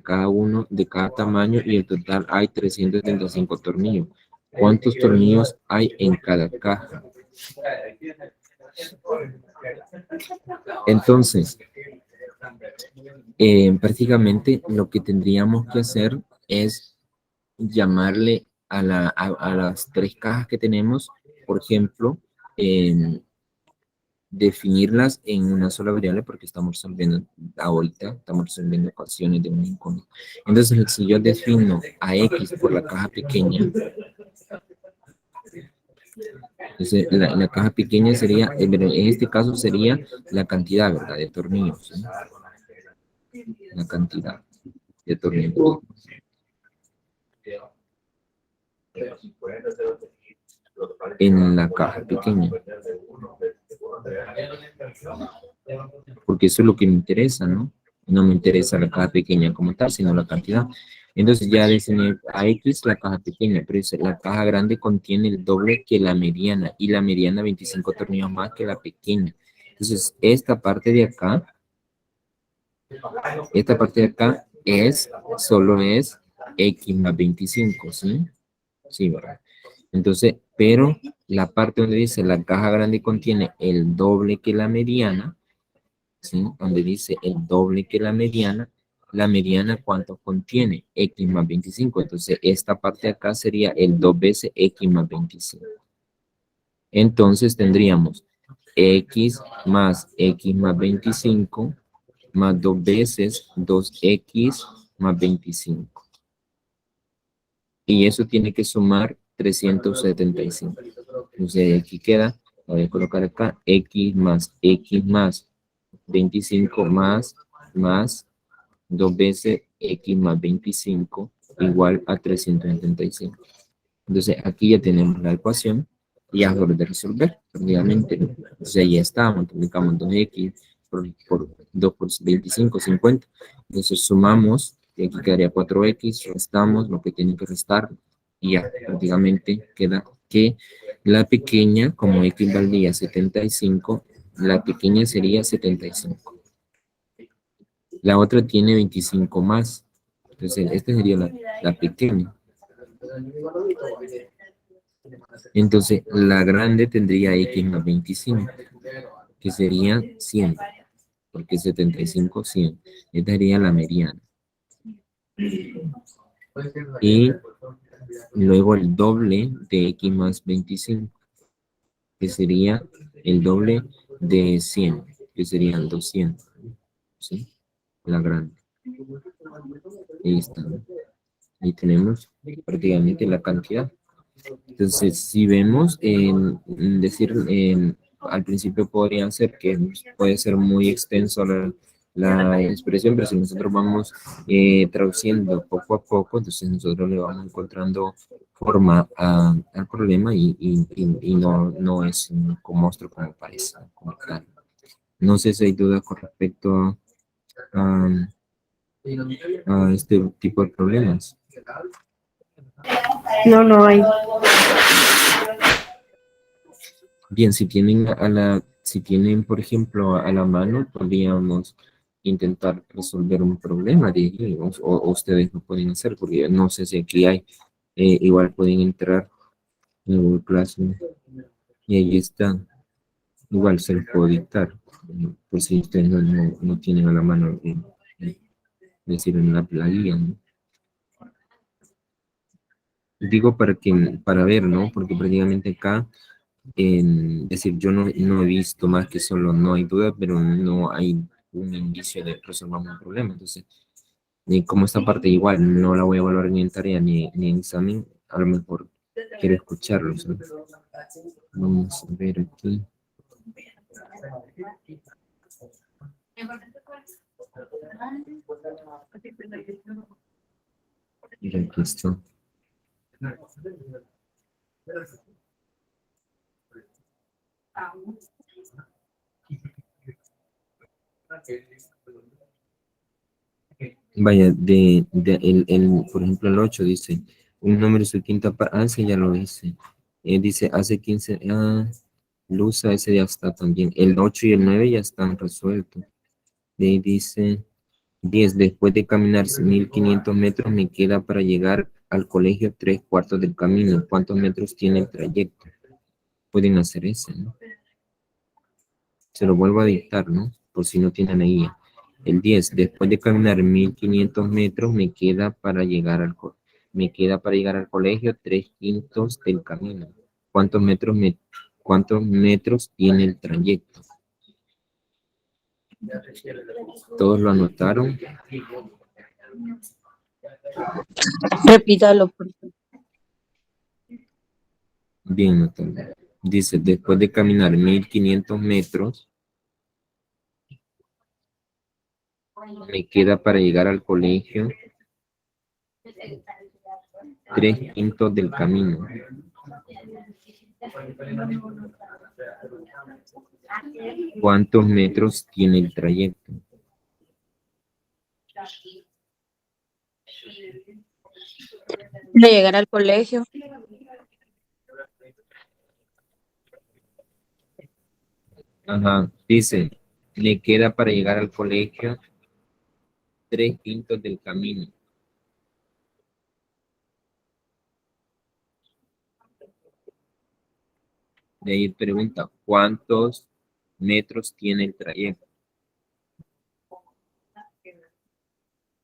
cada uno, de cada tamaño, y en total hay 335 tornillos. ¿Cuántos tornillos hay en cada caja? Entonces, prácticamente lo que tendríamos que hacer es llamarle a las tres cajas que tenemos, por ejemplo, definirlas en una sola variable porque estamos resolviendo ahorita, estamos resolviendo ecuaciones de un incógnito. Entonces, si yo defino a X por la caja pequeña, entonces la caja pequeña sería, pero en este caso sería la cantidad, ¿verdad? De tornillos, ¿sí? La cantidad de tornillos. En la caja pequeña. Porque eso es lo que me interesa, ¿no? No me interesa la caja pequeña como tal, sino la cantidad. Entonces ya diseñé a X la caja pequeña, pero la caja grande contiene el doble que la mediana, y la mediana 25 tornillos más que la pequeña. Entonces, esta parte de acá solo es X más 25, ¿sí? Sí, ¿verdad? Entonces, pero la parte donde dice la caja grande contiene el doble que la mediana, ¿sí? Donde dice el doble que la mediana ¿cuánto contiene? X más 25. Entonces, esta parte de acá sería el 2 veces X más 25. Entonces, tendríamos X más 25 más 2 veces 2X más 25. Y eso tiene que sumar 375. Entonces, aquí queda, voy a colocar acá, X más 25 más 2 veces X más 25 igual a 375. Entonces, aquí ya tenemos la ecuación y ya es hora de resolver, prácticamente. Entonces, ahí ya está, multiplicamos 2X por 2 por 25, 50. Entonces, sumamos, y aquí quedaría 4X, restamos lo que tiene que restar, y ya prácticamente queda que la pequeña, como X valdría 75, la pequeña sería 75. La otra tiene 25 más. Entonces, esta sería la pequeña. Entonces, la grande tendría X más 25, que sería 100, porque 75, 100. Esta sería la mediana. Y luego el doble de X más 25, que sería el doble de 100, que serían 200. ¿Sí? La grande. Ahí está. Ahí tenemos prácticamente la cantidad. Entonces, si vemos, al principio podría ser que puede ser muy extenso la expresión, pero si nosotros vamos traduciendo poco a poco, entonces nosotros le vamos encontrando forma al problema y no es un monstruo como parece. Claro. No sé si hay dudas con respecto a, a este tipo de problemas. No, no hay. Bien, si tienen, por ejemplo, a la mano, podríamos intentar resolver un problema de ellos, o ustedes lo pueden hacer, porque no sé si aquí hay, igual pueden entrar en Google Classroom y ahí está, igual se los puedo dictar, por si ustedes no tienen a la mano, decir en la guía, ¿no? Digo para ver, ¿no? Porque prácticamente acá decir, yo no he visto más que solo no hay duda, pero no hay un indicio de resolver un problema. Entonces, como esta parte igual no la voy a evaluar ni en tarea ni en examen, a lo mejor quiero escucharlo, ¿sabes? Vamos a ver aquí. Mira, aquí está. Vaya, por ejemplo, el 8 dice, un número es su quinta parte, ese ya lo dice. Dice, hace 15, Lusa, ese ya está también. El 8 y el 9 ya están resueltos. De ahí dice, 10, después de caminar 1500 metros, me queda para llegar al colegio 3/4 del camino. ¿Cuántos metros tiene el trayecto? pueden hacer ese, ¿no? Se lo vuelvo a dictar, ¿no? Por si no tienen ahí. El 10, después de caminar 1500 metros, me queda para llegar al colegio 3/5 del camino. ¿Cuántos metros tiene el trayecto? ¿Todos lo anotaron? Repítalo, por favor. Bien, Natalia. Dice, después de caminar 1500 metros, me queda para llegar al colegio 3/5 del camino. ¿Cuántos metros tiene el trayecto? De llegar al colegio. Ajá, dice, le queda para llegar al colegio 3/5 del camino. De ahí pregunta, ¿cuántos metros tiene el trayecto?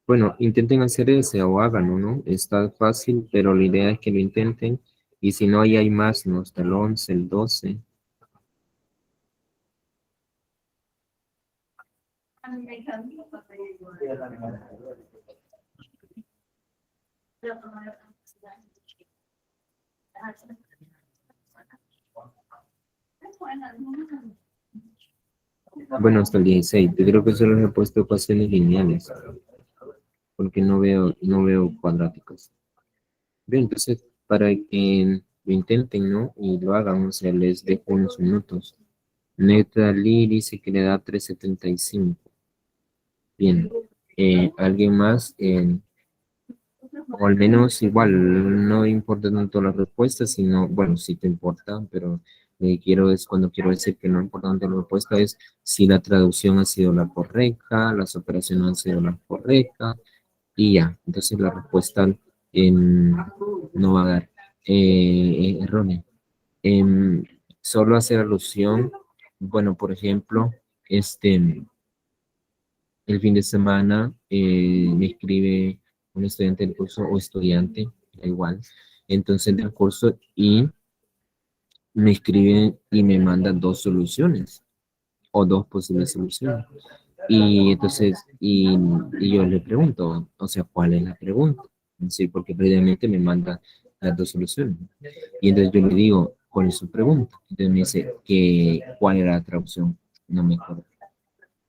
Bueno, intenten hacer ese o háganlo, ¿no? Está fácil, pero la idea es que lo intenten. Y si no, ahí hay más, ¿no? Hasta el 11, el 12. Bueno, hasta el 16. Yo creo que solo les he puesto ecuaciones lineales, porque no veo cuadráticos. Bien, entonces, para que lo intenten, ¿no? Y lo hagan, o sea, les dejo unos minutos. Natalie dice que le da 3/75. Bien. ¿Alguien más? O al menos igual, no importa tanto la respuesta, sino, bueno, sí te importa, pero cuando quiero decir que no importa tanto la respuesta es si la traducción ha sido la correcta, las operaciones han sido las correctas, y ya. Entonces la respuesta no va a dar errónea. Em, Solo hacer alusión, bueno, por ejemplo, el fin de semana me escribe un estudiante del curso o estudiante, da igual, entonces del curso y me escribe y me manda dos soluciones o dos posibles soluciones. Y entonces, y yo le pregunto, o sea, ¿cuál es la pregunta? Sí, porque previamente me manda las dos soluciones. Y entonces yo le digo, ¿cuál es su pregunta? Entonces me dice, ¿cuál era la traducción? No me acuerdo.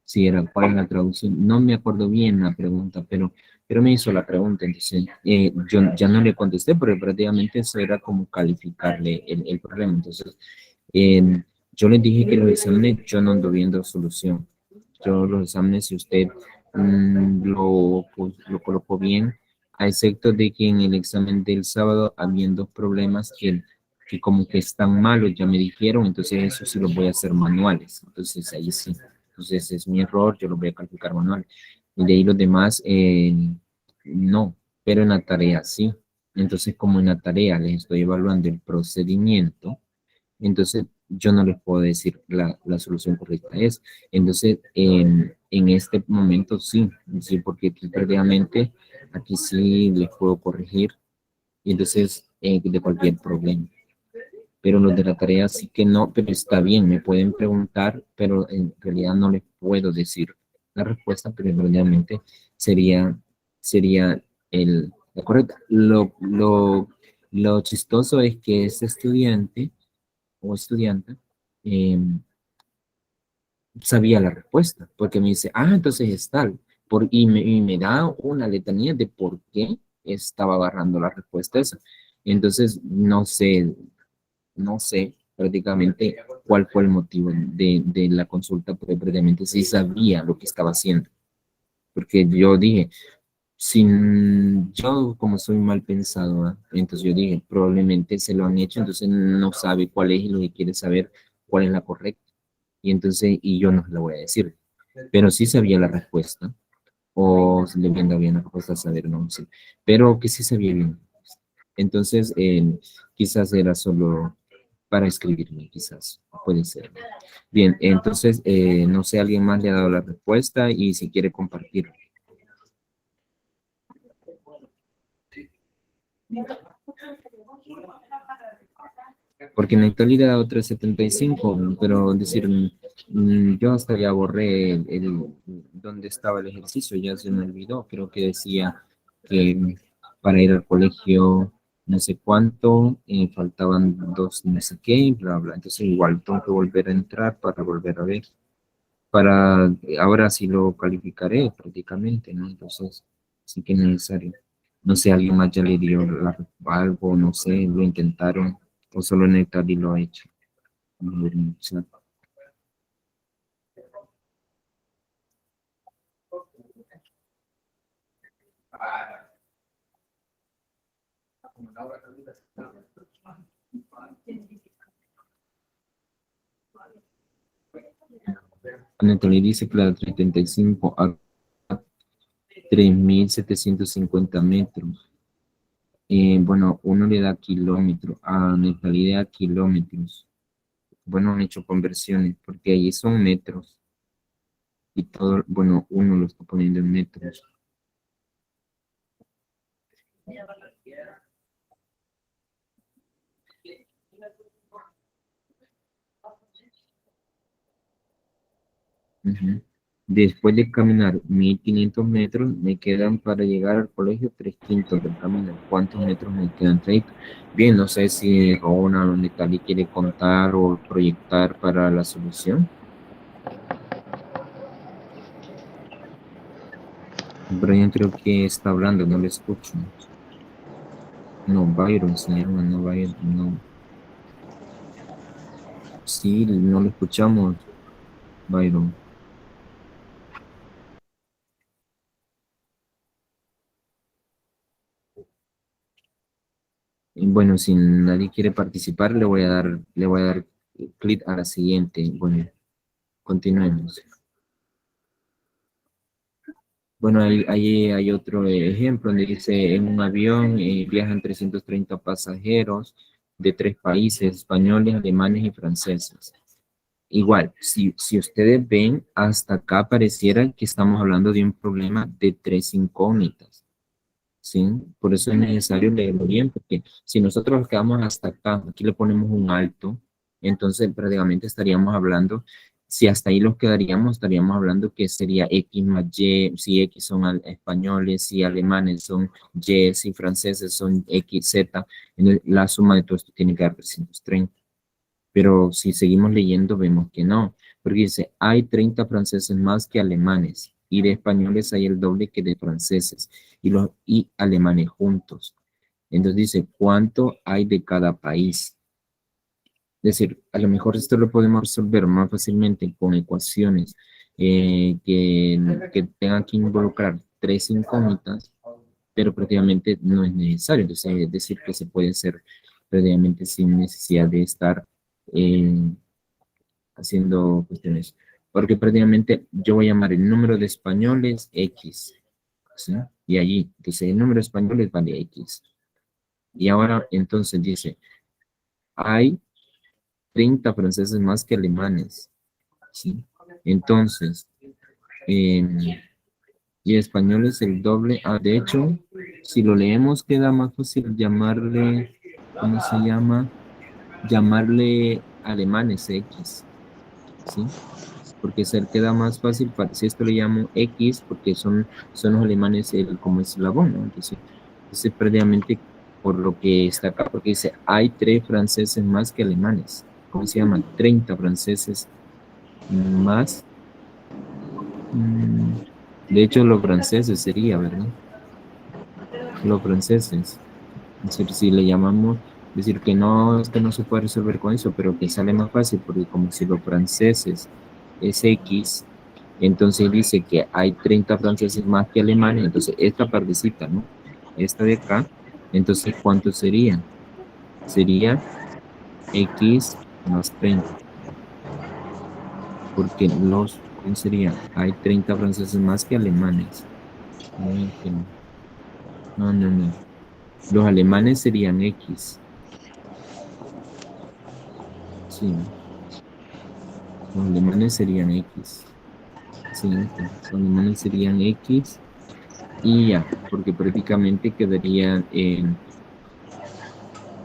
Sí, era cuál es la traducción. No me acuerdo bien la pregunta, pero me hizo la pregunta. Entonces, yo ya no le contesté, porque prácticamente eso era como calificarle el problema. Entonces, eh, yo les dije que los exámenes yo no ando viendo solución. Yo los exámenes, si usted lo colocó bien, a excepto de que en el examen del sábado habían dos problemas que como que están malos, ya me dijeron, entonces eso sí los voy a hacer manuales. Entonces ahí sí. Entonces es mi error, yo lo voy a calificar manual. Y de ahí los demás, no, pero en la tarea sí. Entonces, como en la tarea les estoy evaluando el procedimiento, entonces yo no les puedo decir la solución correcta es. Entonces, en este momento sí, sí, porque aquí prácticamente aquí sí les puedo corregir, y entonces de cualquier problema. Pero los de la tarea sí que no, pero está bien, me pueden preguntar, pero en realidad no les puedo decir la respuesta, pero realmente sería la correcta. Lo chistoso es que ese estudiante o estudiante eh, sabía la respuesta, porque me dice, entonces es tal, y me da una letanía de por qué estaba agarrando la respuesta esa. Entonces, no sé prácticamente cuál fue el motivo de la consulta, pero prácticamente sí sabía lo que estaba haciendo, porque yo dije, yo como soy mal pensado, ¿va? Entonces yo dije, probablemente se lo han hecho, entonces no sabe cuál es y lo que quiere saber cuál es la correcta. Y entonces, y yo no se lo voy a decir, pero sí sabía la respuesta, o si le viendo bien la respuesta, saber, no sé, pero que sí sabía bien. Entonces, quizás era solo para escribirme, quizás, puede ser. Bien, entonces, no sé, alguien más le ha dado la respuesta y si quiere compartir. Porque Nectalí le ha dado 375, pero decir, yo hasta ya borré donde estaba el ejercicio, ya se me olvidó, creo que decía que para ir al colegio no sé cuánto, faltaban dos no sé qué, bla, bla, entonces igual tengo que volver a entrar para volver a ver, ahora sí lo calificaré prácticamente, ¿no? Entonces sí que es necesario. No sé, alguien más ya le dio algo, no sé, lo intentaron, o solo Nectalí lo ha hecho. Sí. Anatoly dice que la 75 a 3.750 metros. Bueno, uno le da kilómetros, a Natalie le da kilómetros. Bueno, han hecho conversiones, porque ahí son metros. Y todo, bueno, uno lo está poniendo en metros. Ujú. Después de caminar 1.500 metros, me quedan para llegar al colegio 3/5 del camino. ¿Cuántos metros me quedan? 30. Bien, no sé si Ronald o Natalie quiere contar o proyectar para la solución. Brian creo que está hablando, no le escucho. No, Byron se llama, no Byron, no. Sí, no lo escuchamos, Byron. Y bueno, si nadie quiere participar, le voy a dar clic a la siguiente. Bueno, continuemos. Bueno, ahí hay otro ejemplo donde dice, en un avión viajan 330 pasajeros de 3 países, españoles, alemanes y franceses. Igual, si ustedes ven, hasta acá pareciera que estamos hablando de un problema de 3 incógnitas, ¿sí? Por eso es necesario leerlo bien, porque si nosotros nos quedamos hasta acá, aquí le ponemos un alto, entonces prácticamente estaríamos hablando, si hasta ahí los quedaríamos, estaríamos hablando que sería X más Y, si X son españoles, si alemanes son Y, si franceses son X, Z, entonces la suma de todo esto tiene que dar 330. Pero si seguimos leyendo, vemos que no, porque dice, hay 30 franceses más que alemanes, y de españoles hay el doble que de franceses, y alemanes juntos. Entonces dice, ¿cuánto hay de cada país? Es decir, a lo mejor esto lo podemos resolver más fácilmente con ecuaciones que tengan que involucrar 3 incógnitas, pero prácticamente no es necesario. Entonces, es decir, que se puede hacer prácticamente sin necesidad de estar eh, haciendo cuestiones. Porque prácticamente yo voy a llamar el número de españoles X, ¿sí? Y allí, entonces el número de españoles vale X. Y ahora, entonces dice, hay 30 franceses más que alemanes, ¿sí? Entonces, y español es el doble. Ah, de hecho, si lo leemos queda más fácil llamarle, ¿cómo se llama? Llamarle alemanes X, ¿sí? Porque se queda más fácil, si esto le llamo X, porque son los alemanes como eslabón, ¿no? Entonces prácticamente por lo que está acá, porque dice, hay 3 franceses más que alemanes. ¿Cómo se llama? 30 franceses más. De hecho, los franceses sería, ¿verdad? Los franceses. Es decir, si le llamamos, decir que no, es que no se puede resolver con eso, pero que sale más fácil, porque como si los franceses es X, entonces dice que hay 30 franceses más que alemanes, entonces esta partecita, ¿no? Esta de acá, entonces ¿cuánto sería? Sería X más 30, porque ¿cómo sería? Hay 30 franceses más que alemanes. No, no, no. Los alemanes serían X. Sí, los alemanes serían X. Sí, los alemanes serían X y ya, porque prácticamente quedaría en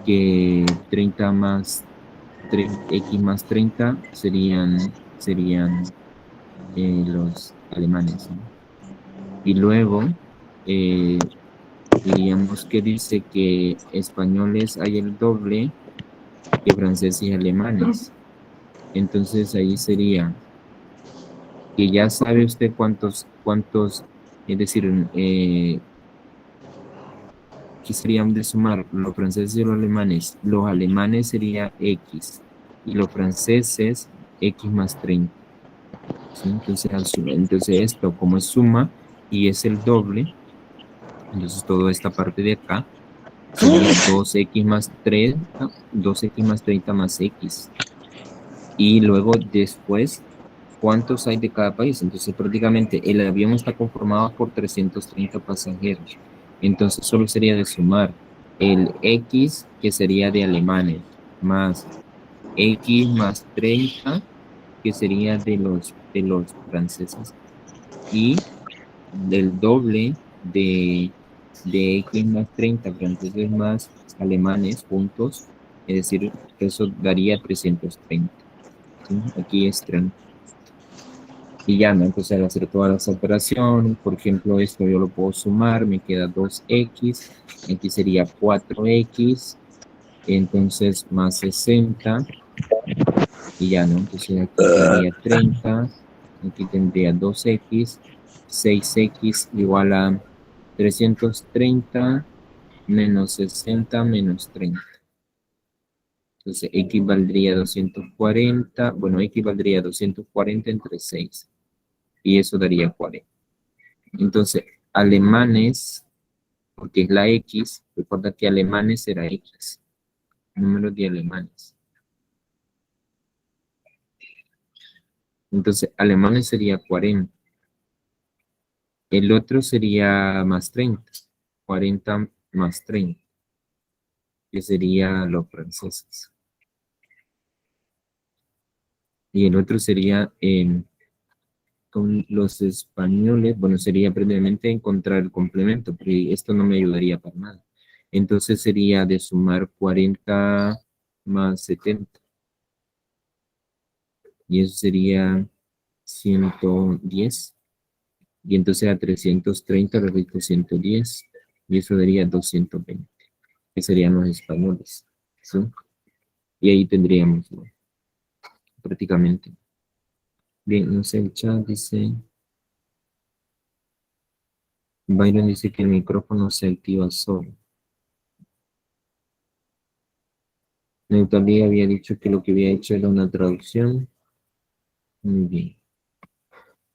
que 30 más X más 30 serían los alemanes, ¿no? Y luego eh, diríamos que dice que españoles hay el doble que franceses y alemanes. Entonces ahí sería que ya sabe usted cuántos, es decir, ¿qué serían de sumar los franceses y los alemanes? Los alemanes sería X y los franceses X más 30. ¿Sí? Entonces, entonces esto como es suma y es el doble, entonces toda esta parte de acá sería 2x más 30, 2x más 30 más x. Y luego después, ¿cuántos hay de cada país? Entonces prácticamente el avión está conformado por 330 pasajeros. Entonces solo sería de sumar el x, que sería de alemanes, más x más 30, que sería de los franceses, y del doble de X más 30 franceses más alemanes juntos, es decir, que eso daría 330. ¿Sí? Aquí es 30. Y ya, ¿no? Entonces al hacer todas las operaciones, por ejemplo, esto yo lo puedo sumar, me queda 2x, aquí sería 4x, entonces más 60, y ya, ¿no? Entonces aquí tendría 30, aquí tendría 2x, 6x igual a 330 menos 60 menos 30. Entonces x valdría 240, bueno, x valdría 240 entre 6, y eso daría 40. Entonces, alemanes, porque es la x, recuerda que alemanes será x, número de alemanes. Entonces, alemanes sería 40. El otro sería más 30, 40 más 30, que sería los franceses. Y el otro sería con los españoles, bueno, sería previamente encontrar el complemento, pero esto no me ayudaría para nada. Entonces sería de sumar 40 más 70, y eso sería 110. Y entonces a 330 le resta 110, y eso daría 220, que serían los españoles, ¿sí? Y ahí tendríamos, ¿no? Prácticamente. Bien, no sé, el chat dice, Byron dice que el micrófono se activa solo. Neutalía había dicho que lo que había hecho era una traducción. Muy bien.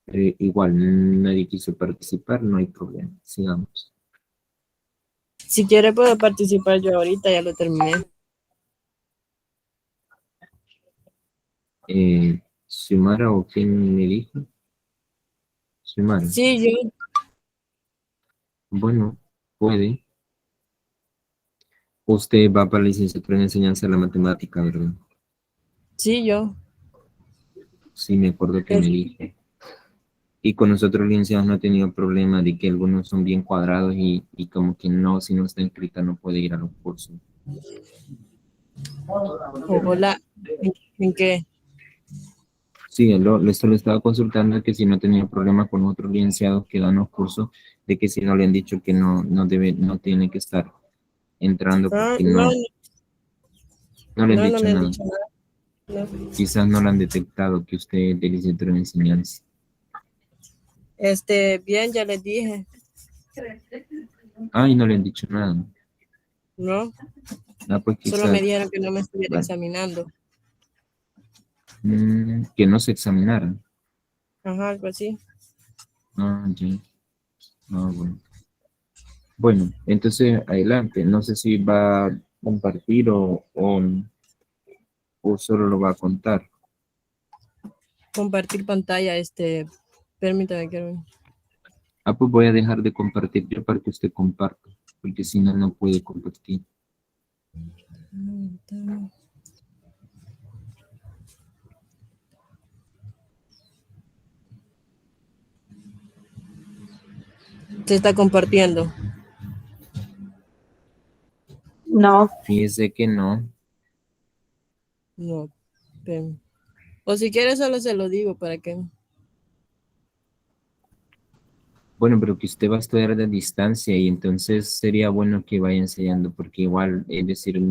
Igual, nadie quiso participar, no hay problema. Sigamos. Si quiere puedo participar yo ahorita, ya lo terminé. Xiomara, ¿o quién me dijo? Xiomara. Sí, yo. Bueno, puede. Usted va para la licenciatura en enseñanza de la matemática, ¿verdad? Sí, yo. Sí, me acuerdo que me dijo. Y con nosotros licenciados no he tenido problema de que algunos son bien cuadrados y como que no, si no está inscrita no puede ir a los cursos. Hola. ¿En qué? Sí, esto lo estaba consultando, que si no tenía problema con otros licenciados que dan los cursos, de que si no le han dicho que no tiene que estar entrando Ah, porque no, no le han no, no dicho me han nada. dicho nada. No. Quizás no le han detectado que usted es de licenciatura en enseñanza. Bien, ya les dije. Ay, no le han dicho nada. No, Ah, pues solo me quizás, dijeron que no me estuviera bueno, examinando. que no se examinaran. Ajá, algo así. Ah, ya. Ah, bueno. Bueno, entonces adelante. No sé si va a compartir o solo lo va a contar. Compartir pantalla, permítame que. Ah, pues voy a dejar de compartir yo para que usted comparta, porque si no, no puede compartir. Se está compartiendo. No, Fíjese que no. No. Espérame. O si quiere solo se lo digo para que... Bueno, pero que usted va a estudiar de distancia y entonces sería bueno que vaya enseñando porque igual, es decir,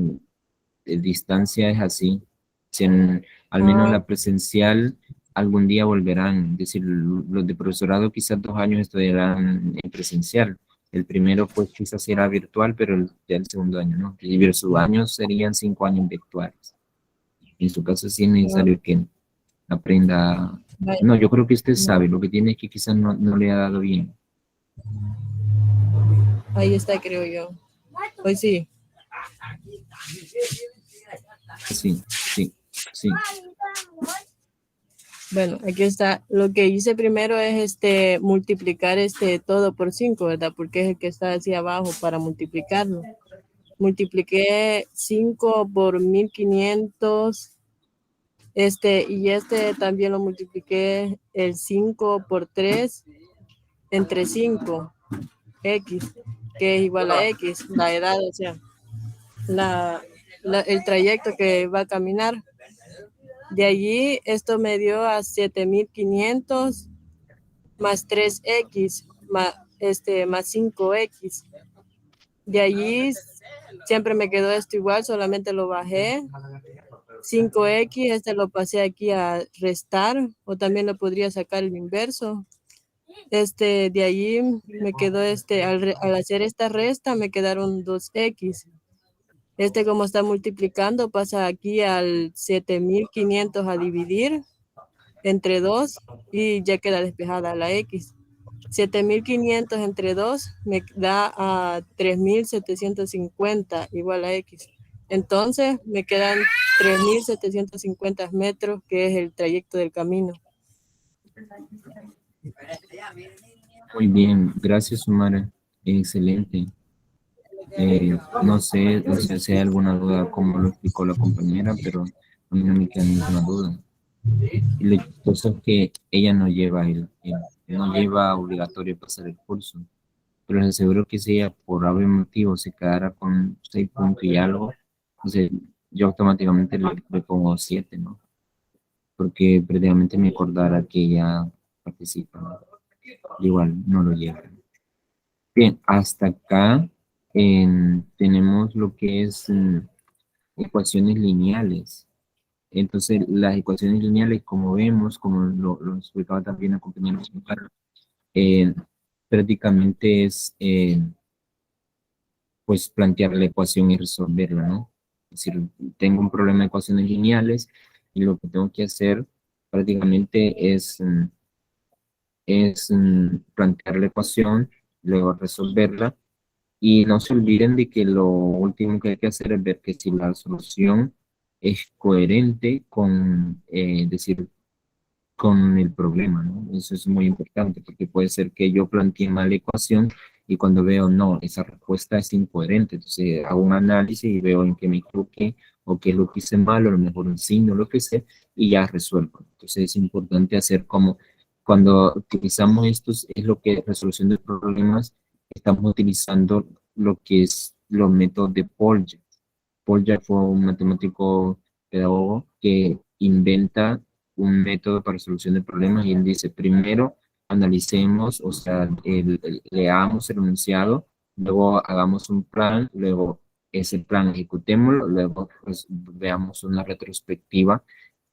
distancia es así. Si al menos Ah, la presencial algún día volverán. Es decir, los de profesorado quizás 2 años estudiarán en presencial. El primero pues quizás será virtual, pero ya el segundo año, ¿no? Y sus años serían 5 años virtuales. En su caso sí es ah, necesario que aprenda. vaya, No, yo creo que usted no. sabe, lo que tiene es que quizás no le ha dado bien. Ahí está, creo yo. Pues sí. Sí, sí, sí. Bueno, aquí está. Lo que hice primero es multiplicar todo por 5, ¿verdad? Porque es el que está hacia abajo para multiplicarlo. Multipliqué 5 por 1500. Y también lo multipliqué el 5 por 3 entre 5, X, que es igual a X, la edad, o sea, el trayecto que va a caminar. De allí, esto me dio a 7500 más 3X, más 5X. De allí, siempre me quedó esto igual, solamente lo bajé. 5X, lo pasé aquí a restar, o también lo podría sacar el inverso. De allí me quedó al hacer esta resta, me quedaron 2X. Como está multiplicando, pasa aquí al 7500 a dividir entre 2 y ya queda despejada la X. 7500 entre 2 me da a 3750 igual a X. Entonces me quedan 3750 metros, que es el trayecto del camino. Muy bien, gracias, Sumara. Excelente. No sé, o sea, si hay alguna duda como lo explicó la compañera, pero a mí no me queda ninguna duda. Y lo chistoso es que ella no lleva obligatorio pasar el curso, pero les aseguro que si ella por algún motivo se quedara con 6 puntos y algo, entonces yo automáticamente le pongo 7, ¿no? Porque prácticamente me acordara que ella participa, ¿no? Igual no lo lleva. Bien, hasta acá tenemos lo que es ecuaciones lineales. Entonces, las ecuaciones lineales, como vemos, como lo explicaba también la compañera Carlos, eh, prácticamente es pues plantear la ecuación y resolverla, ¿no? Es decir, tengo un problema de ecuaciones lineales y lo que tengo que hacer prácticamente es plantear la ecuación, luego resolverla. Y no se olviden de que lo último que hay que hacer es ver que si la solución es coherente con, decir, con el problema, ¿no? Eso es muy importante porque puede ser que yo plantee mal la ecuación y cuando veo, no, esa respuesta es incoherente, entonces hago un análisis y veo en qué me equivoqué o qué es lo que hice mal o a lo mejor un signo, lo que sea, y ya resuelvo. Entonces es importante hacer como cuando utilizamos estos, es lo que resolución de problemas, estamos utilizando lo que es los métodos de Polya. Polya fue un matemático pedagogo que inventa un método para solución de problemas y él dice, primero analicemos, o sea, leamos el enunciado, luego hagamos un plan, luego ese plan ejecutémoslo, luego pues, veamos una retrospectiva.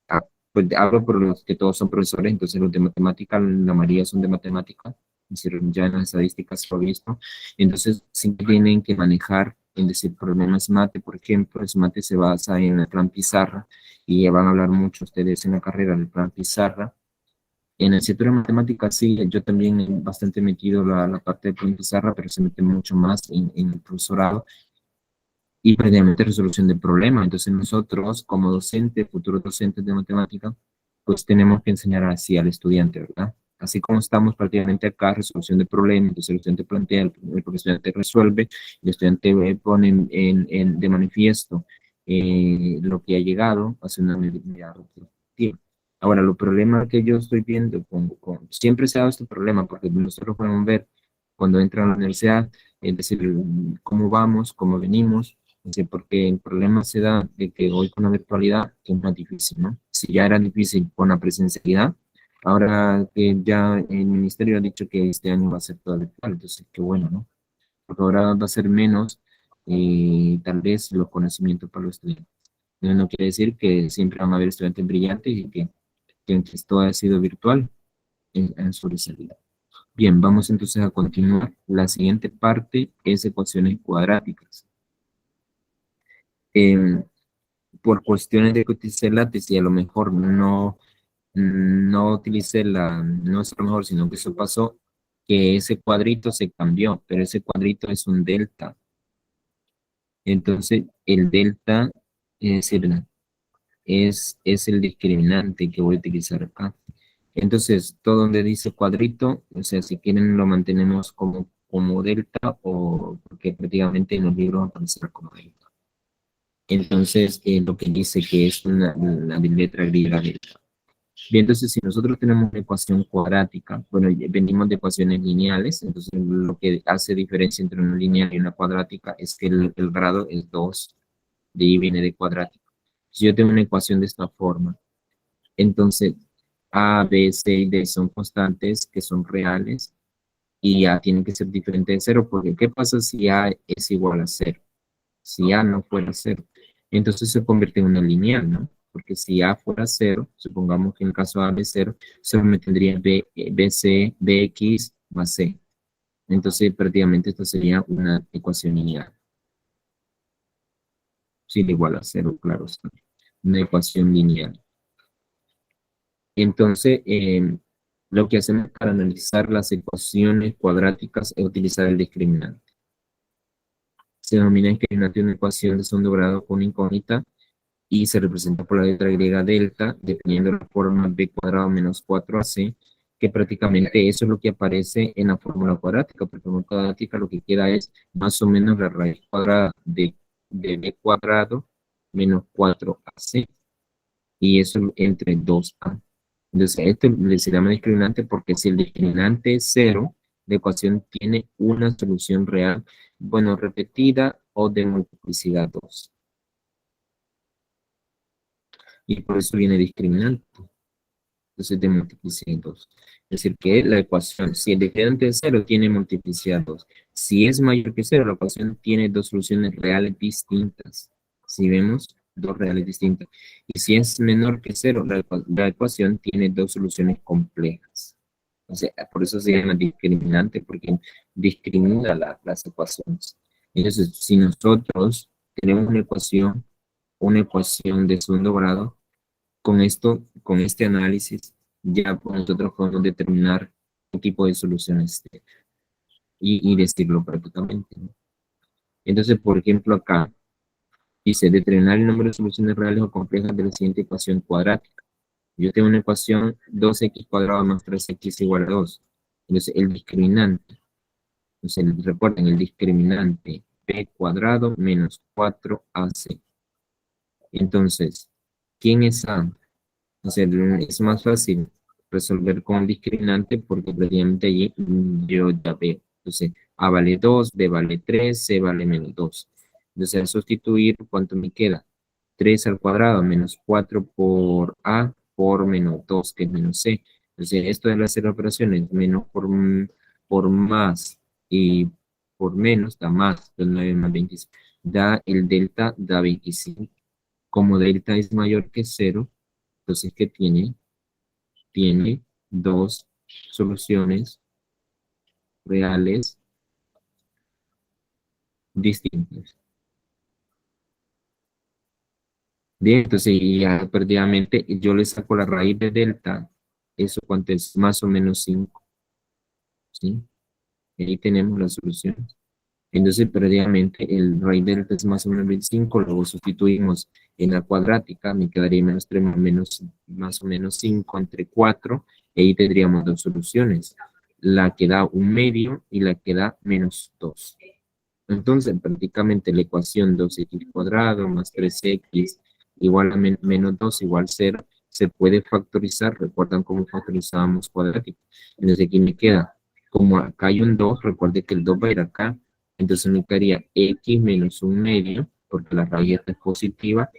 Ah, pues hablo por los que todos son profesores, entonces los de matemática, la mayoría son de matemática, es decir, ya en las estadísticas lo he visto, entonces sí tienen que manejar, es decir, problemas mate, por ejemplo, ese mate se basa en el plan pizarra, y van a hablar mucho ustedes en la carrera del plan pizarra. En el sector de matemáticas, sí, yo también he bastante metido la parte de plan pizarra, pero se mete mucho más en el profesorado, y previamente resolución de problemas. Entonces nosotros, como docentes, futuros docentes de matemática, pues tenemos que enseñar así al estudiante, ¿verdad? Así como estamos prácticamente acá, resolución de problemas, entonces el estudiante plantea, el estudiante resuelve, el estudiante pone de manifiesto lo que ha llegado, hace una mirada retrospectiva. Ahora, los problemas que yo estoy viendo, siempre se ha dado este problema, porque nosotros podemos ver cuando entran a la universidad, es decir, cómo vamos, cómo venimos, porque el problema se da de que hoy con la virtualidad es más difícil, ¿no? Si ya era difícil con la presencialidad, ahora que ya el ministerio ha dicho que este año va a ser todo virtual, entonces qué bueno, ¿no? Porque ahora va a ser menos, tal vez, los conocimientos para los estudiantes. No quiere decir que siempre van a haber estudiantes brillantes y que todo ha sido virtual en su salida. Bien, vamos entonces a continuar. La siguiente parte es ecuaciones cuadráticas. Por cuestiones de que utilicé lápiz y a lo mejor no utilicé no es a lo mejor, sino que eso pasó, que ese cuadrito se cambió, pero ese cuadrito es un delta. Entonces, el delta, es decir, es el discriminante que voy a utilizar acá. Entonces, todo donde dice cuadrito, o sea, si quieren lo mantenemos como delta o porque prácticamente en los libros aparecerá como delta. Entonces, lo que dice que es la letra griega delta. Bien, entonces si nosotros tenemos una ecuación cuadrática, bueno, venimos de ecuaciones lineales, entonces lo que hace diferencia entre una lineal y una cuadrática es que el grado es 2, de ahí viene de cuadrática. Si yo tengo una ecuación de esta forma, entonces A, B, C y D son constantes que son reales y A tiene que ser diferente de 0, porque ¿qué pasa si A es igual a 0? Si A no fuera 0, entonces se convierte en una lineal, ¿no? Porque si A fuera 0, supongamos que en el caso A es 0, solamente tendría BC, BX más C. Entonces prácticamente esto sería una ecuación lineal. Sí, igual a 0, claro está. Una ecuación lineal. Entonces, lo que hacemos para analizar las ecuaciones cuadráticas es utilizar el discriminante. Se denomina discriminante una ecuación de segundo grado con incógnita y se representa por la letra griega delta, dependiendo de la forma b cuadrado menos 4ac, que prácticamente eso es lo que aparece en la fórmula cuadrática, porque la fórmula cuadrática lo que queda es más o menos la raíz cuadrada de b cuadrado menos 4ac, y eso entre 2a. Entonces, esto se llama discriminante porque si el discriminante es 0, la ecuación tiene una solución real, bueno, repetida o de multiplicidad 2. Y por eso viene discriminante. Entonces, de multiplicidad 2. Es decir, que la ecuación, si el discriminante es 0, tiene multiplicidad 2. Si es mayor que 0, la ecuación tiene dos soluciones reales distintas. Si vemos, dos reales distintas. Y si es menor que 0, la ecuación tiene dos soluciones complejas. O sea, por eso se llama discriminante, porque discrimina las ecuaciones. Entonces, si nosotros tenemos una ecuación de segundo grado, con este análisis, ya nosotros podemos determinar qué tipo de soluciones y decirlo prácticamente, ¿no? Entonces, por ejemplo, acá dice determinar el número de soluciones reales o complejas de la siguiente ecuación cuadrática. Yo tengo una ecuación 2x cuadrado más 3x igual a 2. Entonces, el discriminante, entonces, recuerden, el discriminante b cuadrado menos 4ac. Entonces, ¿quién es A? O sea, es más fácil resolver con el discriminante porque prácticamente allí yo ya veo. Entonces, A vale 2, B vale 3, C vale menos 2. Entonces, al sustituir, ¿cuánto me queda? 3 al cuadrado menos 4 por A por menos 2, que es menos C. Entonces, esto de las operaciones, menos por más y por menos da más, el 9 más 25. Da el delta, da 25. Como delta es mayor que 0, entonces, ¿qué tiene? Tiene dos soluciones reales distintas. Bien, entonces ya prácticamente yo le saco la raíz de delta, eso cuánto es, más o menos 5, ¿sí? Ahí tenemos la solución. Entonces prácticamente el raíz de delta es más o menos 25, luego sustituimos en la cuadrática, me quedaría menos 3 más o menos 5 entre 4, y ahí tendríamos dos soluciones, la que da un medio y la que da menos 2. Entonces, prácticamente la ecuación 2x cuadrado más 3x igual a menos 2 igual 0 se puede factorizar. ¿Recuerdan cómo factorizábamos cuadrático? Entonces aquí me queda como acá hay un 2, recuerde que el 2 va a ir acá, entonces me quedaría x menos un medio, porque la raíz esta es positiva,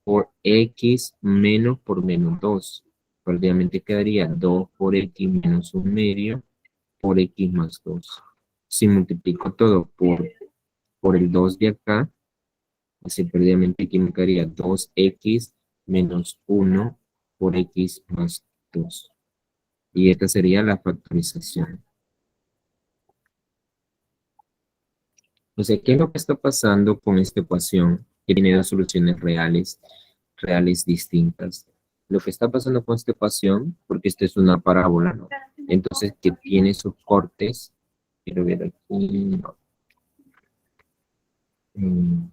por x menos por menos 2. Prácticamente quedaría 2 por x menos un medio por x más 2. Si multiplico todo por el 2 de acá, así prácticamente aquí me quedaría 2x menos 1 por x más 2. Y esta sería la factorización. O sea, ¿qué es lo que está pasando con esta ecuación que tiene dos soluciones reales distintas? Lo que está pasando con esta ecuación, porque esta es una parábola, ¿no? Entonces, que tiene sus cortes. Quiero ver aquí. No.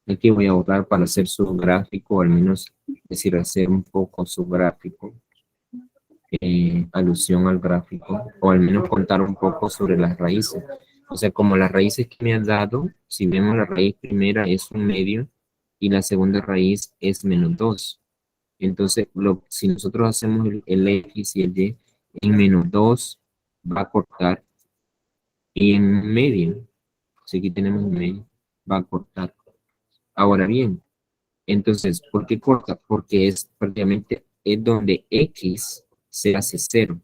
Aquí voy a ahorrar para hacer su gráfico, o al menos, decir, hacer un poco su gráfico, alusión al gráfico, o al menos contar un poco sobre las raíces. O sea, como las raíces que me han dado, si vemos la raíz primera es un medio y la segunda raíz es menos 2. Entonces, si nosotros hacemos el X y el Y, en menos 2 va a cortar y en medio, si aquí tenemos un medio, va a cortar. Ahora bien, entonces, ¿por qué corta? Porque es prácticamente es donde X se hace 0.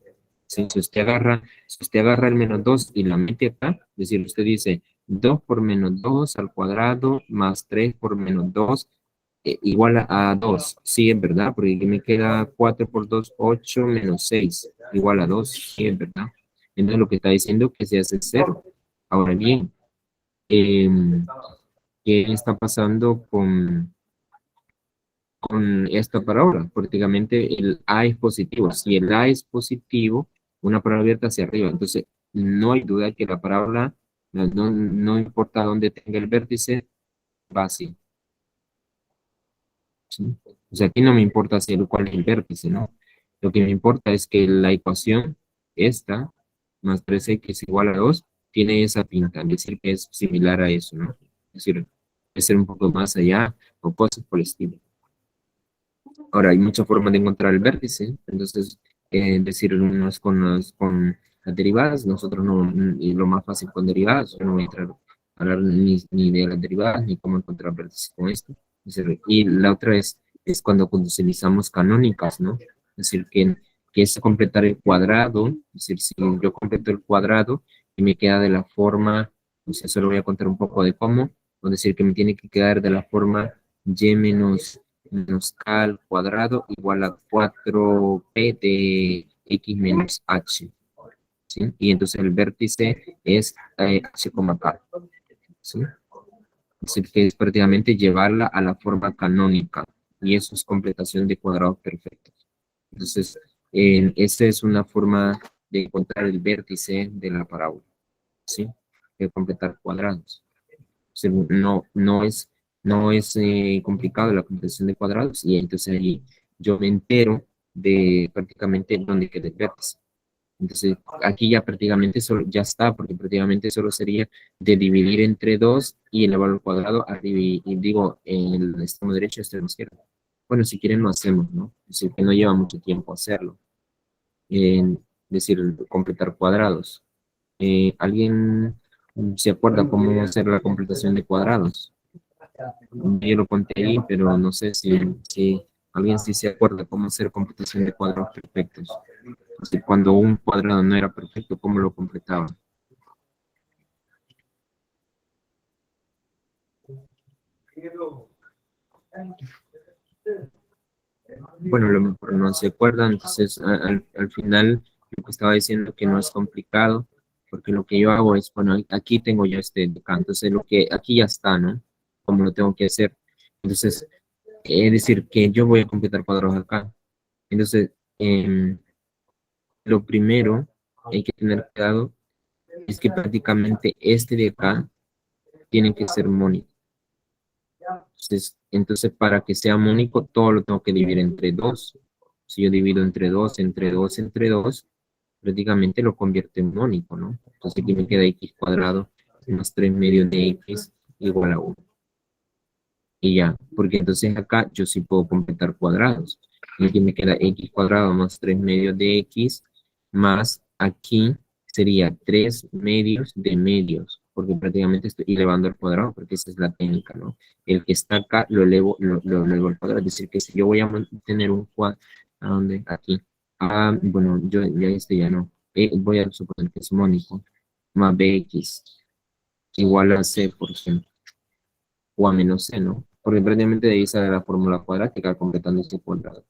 Si usted agarra el menos 2 y la mete acá, es decir, usted dice 2 por menos 2 al cuadrado más 3 por menos 2 igual a 2. Sí, es verdad, porque aquí me queda 4 por 2, 8 menos 6 igual a 2. Sí, es verdad. Entonces lo que está diciendo es que se hace 0. Ahora bien, ¿qué está pasando con esta parábola? Prácticamente el A es positivo. Si el A es positivo, una parábola abierta hacia arriba. Entonces, no hay duda que la parábola, no importa dónde tenga el vértice, va así. ¿Sí? O sea, aquí no me importa cuál es el vértice, ¿no? Lo que me importa es que la ecuación, esta, más 3x igual a 2, tiene esa pinta, es decir, que es similar a eso, ¿no? Es decir, puede ser un poco más allá o cosas por el estilo. Ahora, hay muchas formas de encontrar el vértice, entonces, decir unos con las derivadas, nosotros no, y lo más fácil con derivadas, yo no voy a entrar a hablar ni de las derivadas, ni cómo encontrar vértices con esto. Es decir, y la otra es cuando utilizamos canónicas, ¿no? Es decir, que es completar el cuadrado, es decir, si yo completo el cuadrado y me queda de la forma, o sea, solo voy a contar un poco de cómo, es decir, que me tiene que quedar de la forma y menos k al cuadrado igual a 4p de x menos h, ¿sí? Y entonces el vértice es h, k, ¿sí? Es decir, que es prácticamente llevarla a la forma canónica, y eso es completación de cuadrados perfectos. Entonces, esta es una forma de encontrar el vértice de la parábola, ¿sí? De completar cuadrados. O sea, no es complicado la completación de cuadrados, y entonces ahí yo me entero de prácticamente dónde queda el vértice. Entonces aquí ya prácticamente solo, ya está, porque prácticamente solo sería de dividir entre 2 y elevarlo al cuadrado arriba, y digo, en el extremo derecho y extremo izquierdo. Bueno, si quieren lo hacemos, ¿no? Es decir, que no lleva mucho tiempo hacerlo. Es decir, completar cuadrados. ¿Alguien se acuerda cómo hacer la completación de cuadrados? Yo lo conté ahí, pero no sé si alguien sí se acuerda cómo hacer computación de cuadrados perfectos. O sea, cuando un cuadrado no era perfecto, ¿cómo lo completaba? Bueno, lo mejor no se acuerdan, entonces al final lo que estaba diciendo que no es complicado, porque lo que yo hago es, bueno, aquí tengo yo este de acá, entonces lo que aquí ya está, ¿no? Como lo tengo que hacer. Entonces, es decir, que yo voy a completar cuadrados acá. Entonces, lo primero que hay que tener cuidado es que prácticamente este de acá tiene que ser mónico. Entonces, para que sea mónico, todo lo tengo que dividir entre 2. Si yo divido entre 2, entre 2, entre 2, prácticamente lo convierte en mónico, ¿no? Entonces aquí me queda x cuadrado más 3 medios de x igual a 1. Y ya, porque entonces acá yo sí puedo completar cuadrados. Y aquí me queda x cuadrado más 3 medios de x más aquí sería 3 medios de medios, porque prácticamente estoy elevando al cuadrado, porque esa es la técnica, ¿no? El que está acá lo elevo al cuadrado, es decir, que si yo voy a mantener un cuadrado, ¿a dónde? Aquí. Ah, bueno, yo ya ya no. Voy a suponer que es mónico, más bx, igual a c, por ejemplo, o a menos c, ¿no? Porque prácticamente de ahí sale la fórmula cuadrática completando este cuadrado.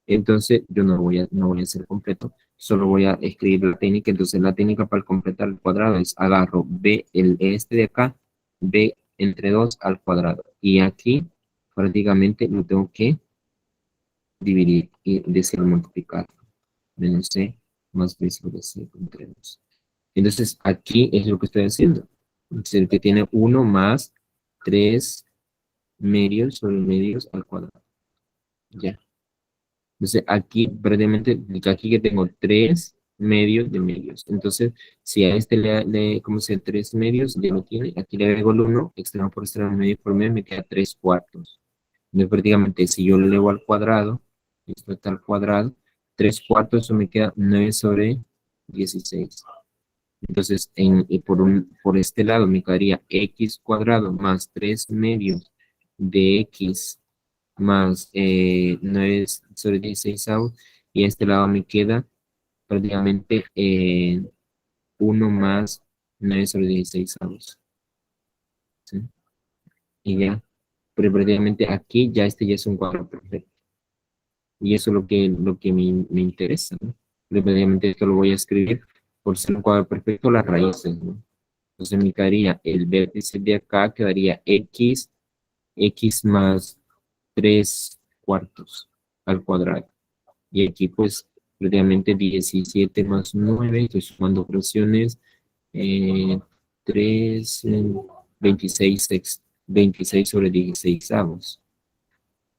Entonces, yo no voy a hacer completo, solo voy a escribir la técnica. Entonces, la técnica para completar el cuadrado es agarro b, este de acá, b entre 2 al cuadrado. Y aquí, prácticamente, lo tengo que dividir y decir multiplicar. Menos c más b sobre c entre 2. Entonces, aquí es lo que estoy haciendo. Es el que tiene 1 más 3 medios sobre medios al cuadrado. Ya. Entonces, aquí prácticamente, aquí que tengo 3 medios de medios. Entonces, si a este como sea 3 medios, ya lo tiene. Aquí le agrego el 1, extremo por extremo, medio por medio, me queda 3 cuartos. Entonces, prácticamente, si yo lo elevo al cuadrado, esto está al cuadrado, 3 cuartos, eso me queda 9 sobre 16. Entonces, por este lado me quedaría x cuadrado más 3 medios de x más 9 sobre 16 avos, y a este lado me queda prácticamente 1 más 9 sobre 16 avos. ¿Sí? Y ya, pero prácticamente aquí ya ya es un cuadro perfecto. Y eso es lo que me interesa, ¿no? Pero prácticamente esto lo voy a escribir por ser un cuadro perfecto, las raíces, ¿no? Entonces me quedaría el vértice de acá, quedaría x más 3 cuartos al cuadrado. Y aquí pues prácticamente 17 más 9, estoy sumando fracciones, 3, 26, 26 sobre 16 avos.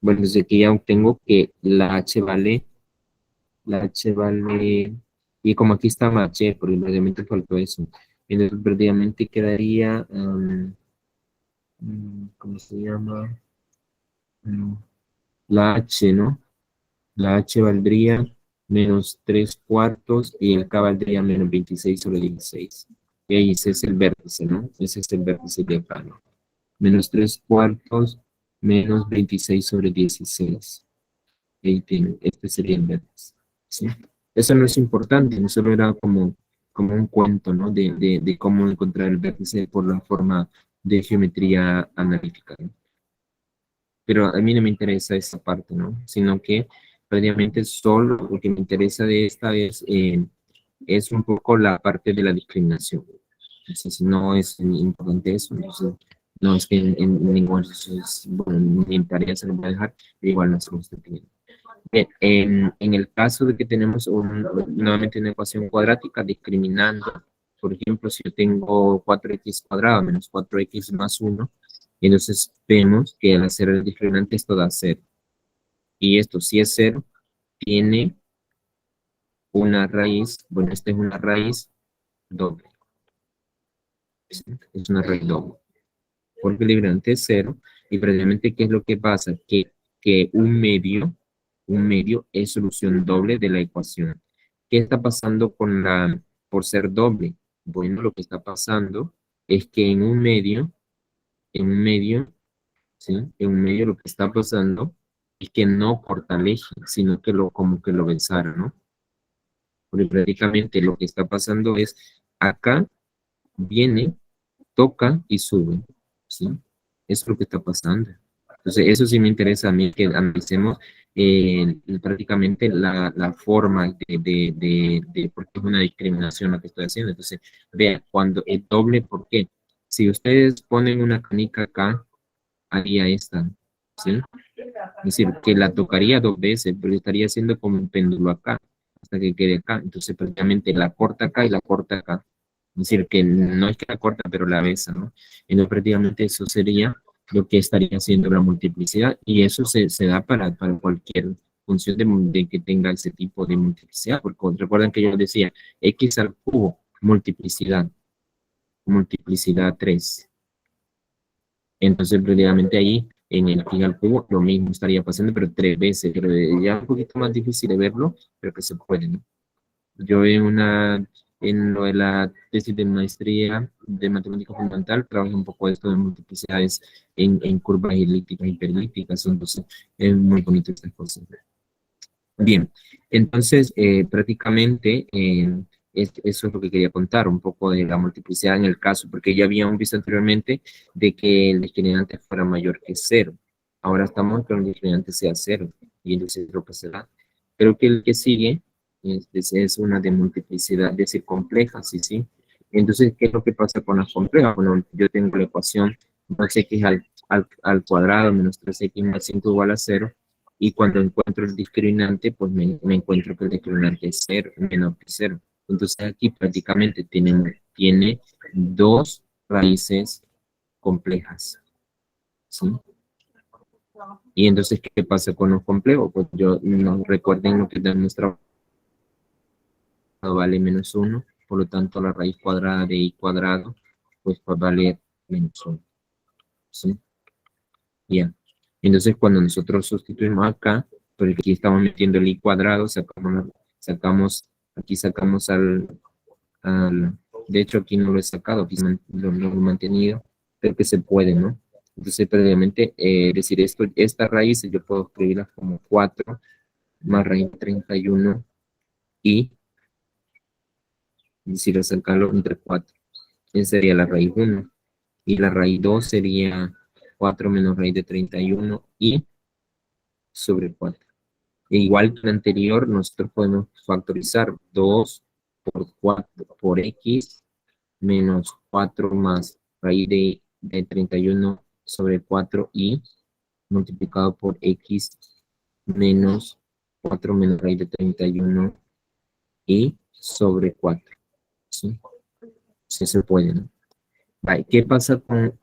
Bueno, desde aquí ya obtengo que la h vale, y como aquí está h, porque prácticamente faltó eso, entonces prácticamente quedaría, ¿cómo se llama? Mm, La h, ¿no? La h valdría menos 3 cuartos y el k valdría menos 26 sobre 16. Y ahí ese es el vértice, ¿no? Ese es el vértice de acá, ¿no? Menos 3 cuartos menos 26 sobre 16. Ahí tiene, este sería el vértice, ¿sí? Eso no es importante, no solo era como un cuento, ¿no? De cómo encontrar el vértice por la forma de geometría analítica, ¿no? Pero a mí no me interesa esa parte, ¿no? Sino que prácticamente solo lo que me interesa de esta es un poco la parte de la discriminación. Entonces, no es importante eso, entonces, no es que en ningún, bueno, mi tarea se lo voy a dejar, igual no se lo estoy pidiendo. Bien, en el caso de que tenemos nuevamente una ecuación cuadrática discriminando, por ejemplo, si yo tengo 4x cuadrado menos 4x más 1, entonces vemos que al hacer el discriminante esto da 0. Y esto, si es 0, tiene una raíz, bueno, esta es una raíz doble. Es una raíz doble. Porque el discriminante es 0, y previamente, ¿qué es lo que pasa? Que un medio es solución doble de la ecuación. ¿Qué está pasando por ser doble? Bueno, lo que está pasando es que ¿sí? En un medio lo que está pasando es que no corta el eje, sino que como que lo bensara, ¿no? Porque prácticamente lo que está pasando es acá viene, toca y sube, ¿sí? Eso es lo que está pasando. Entonces, eso sí me interesa a mí, que analicemos prácticamente la forma porque es una discriminación lo que estoy haciendo. Entonces, vean, cuando es doble, ¿por qué? Si ustedes ponen una canica acá, haría esta, ¿sí? Es decir, que la tocaría 2 veces, pero estaría haciendo como un péndulo acá, hasta que quede acá. Entonces, prácticamente la corta acá y la corta acá. Es decir, que no es que la corta, pero la besa, ¿no? Entonces, prácticamente eso sería lo que estaría haciendo la multiplicidad, y eso se da para cualquier función de que tenga ese tipo de multiplicidad, porque recuerden que yo les decía, x al cubo, multiplicidad 3. Entonces, prácticamente ahí, en el pi al cubo, lo mismo estaría pasando, pero 3 veces. Pero ya es un poquito más difícil de verlo, pero que se puede, ¿no? Yo en lo de la tesis de maestría de matemática fundamental, trabajé un poco esto de multiplicidades en curvas elípticas y hiperelípticas, entonces es muy bonito estas cosas. Bien, entonces prácticamente eso es lo que quería contar, un poco de la multiplicidad en el caso, porque ya habíamos visto anteriormente de que el discriminante fuera mayor que cero. Ahora estamos con el discriminante sea cero, y entonces lo que será. Pero que el que sigue es una de multiplicidad, es decir, compleja, sí, sí. Entonces, ¿qué es lo que pasa con las complejas? Bueno, yo tengo la ecuación 2x al cuadrado menos 3x más 5 igual a cero, y cuando encuentro el discriminante, pues me encuentro que el discriminante es cero, menor que cero. Entonces aquí prácticamente tiene dos raíces complejas, ¿sí? Y entonces, ¿qué pasa con los complejos? Pues no recuerden lo que da nuestra vale menos 1, por lo tanto la raíz cuadrada de i cuadrado, pues va a valer menos 1, ¿sí? Bien. Entonces, cuando nosotros sustituimos acá, porque aquí estamos metiendo el i cuadrado, aquí sacamos de hecho aquí no lo he sacado, aquí lo he mantenido, pero que se puede, ¿no? Entonces, previamente, decir esta raíz yo puedo escribirla como 4 más raíz de 31 y, es decir, sacarlo entre 4. Esa sería la raíz 1. Y la raíz 2 sería 4 menos raíz de 31 y sobre 4. Igual que el anterior, nosotros podemos factorizar 2 por 4 por x menos 4 más raíz de 31 sobre 4 y multiplicado por x menos 4 menos raíz de 31 y sobre 4. ¿Sí? Sí se puede, ¿no? Vale, ¿qué pasa con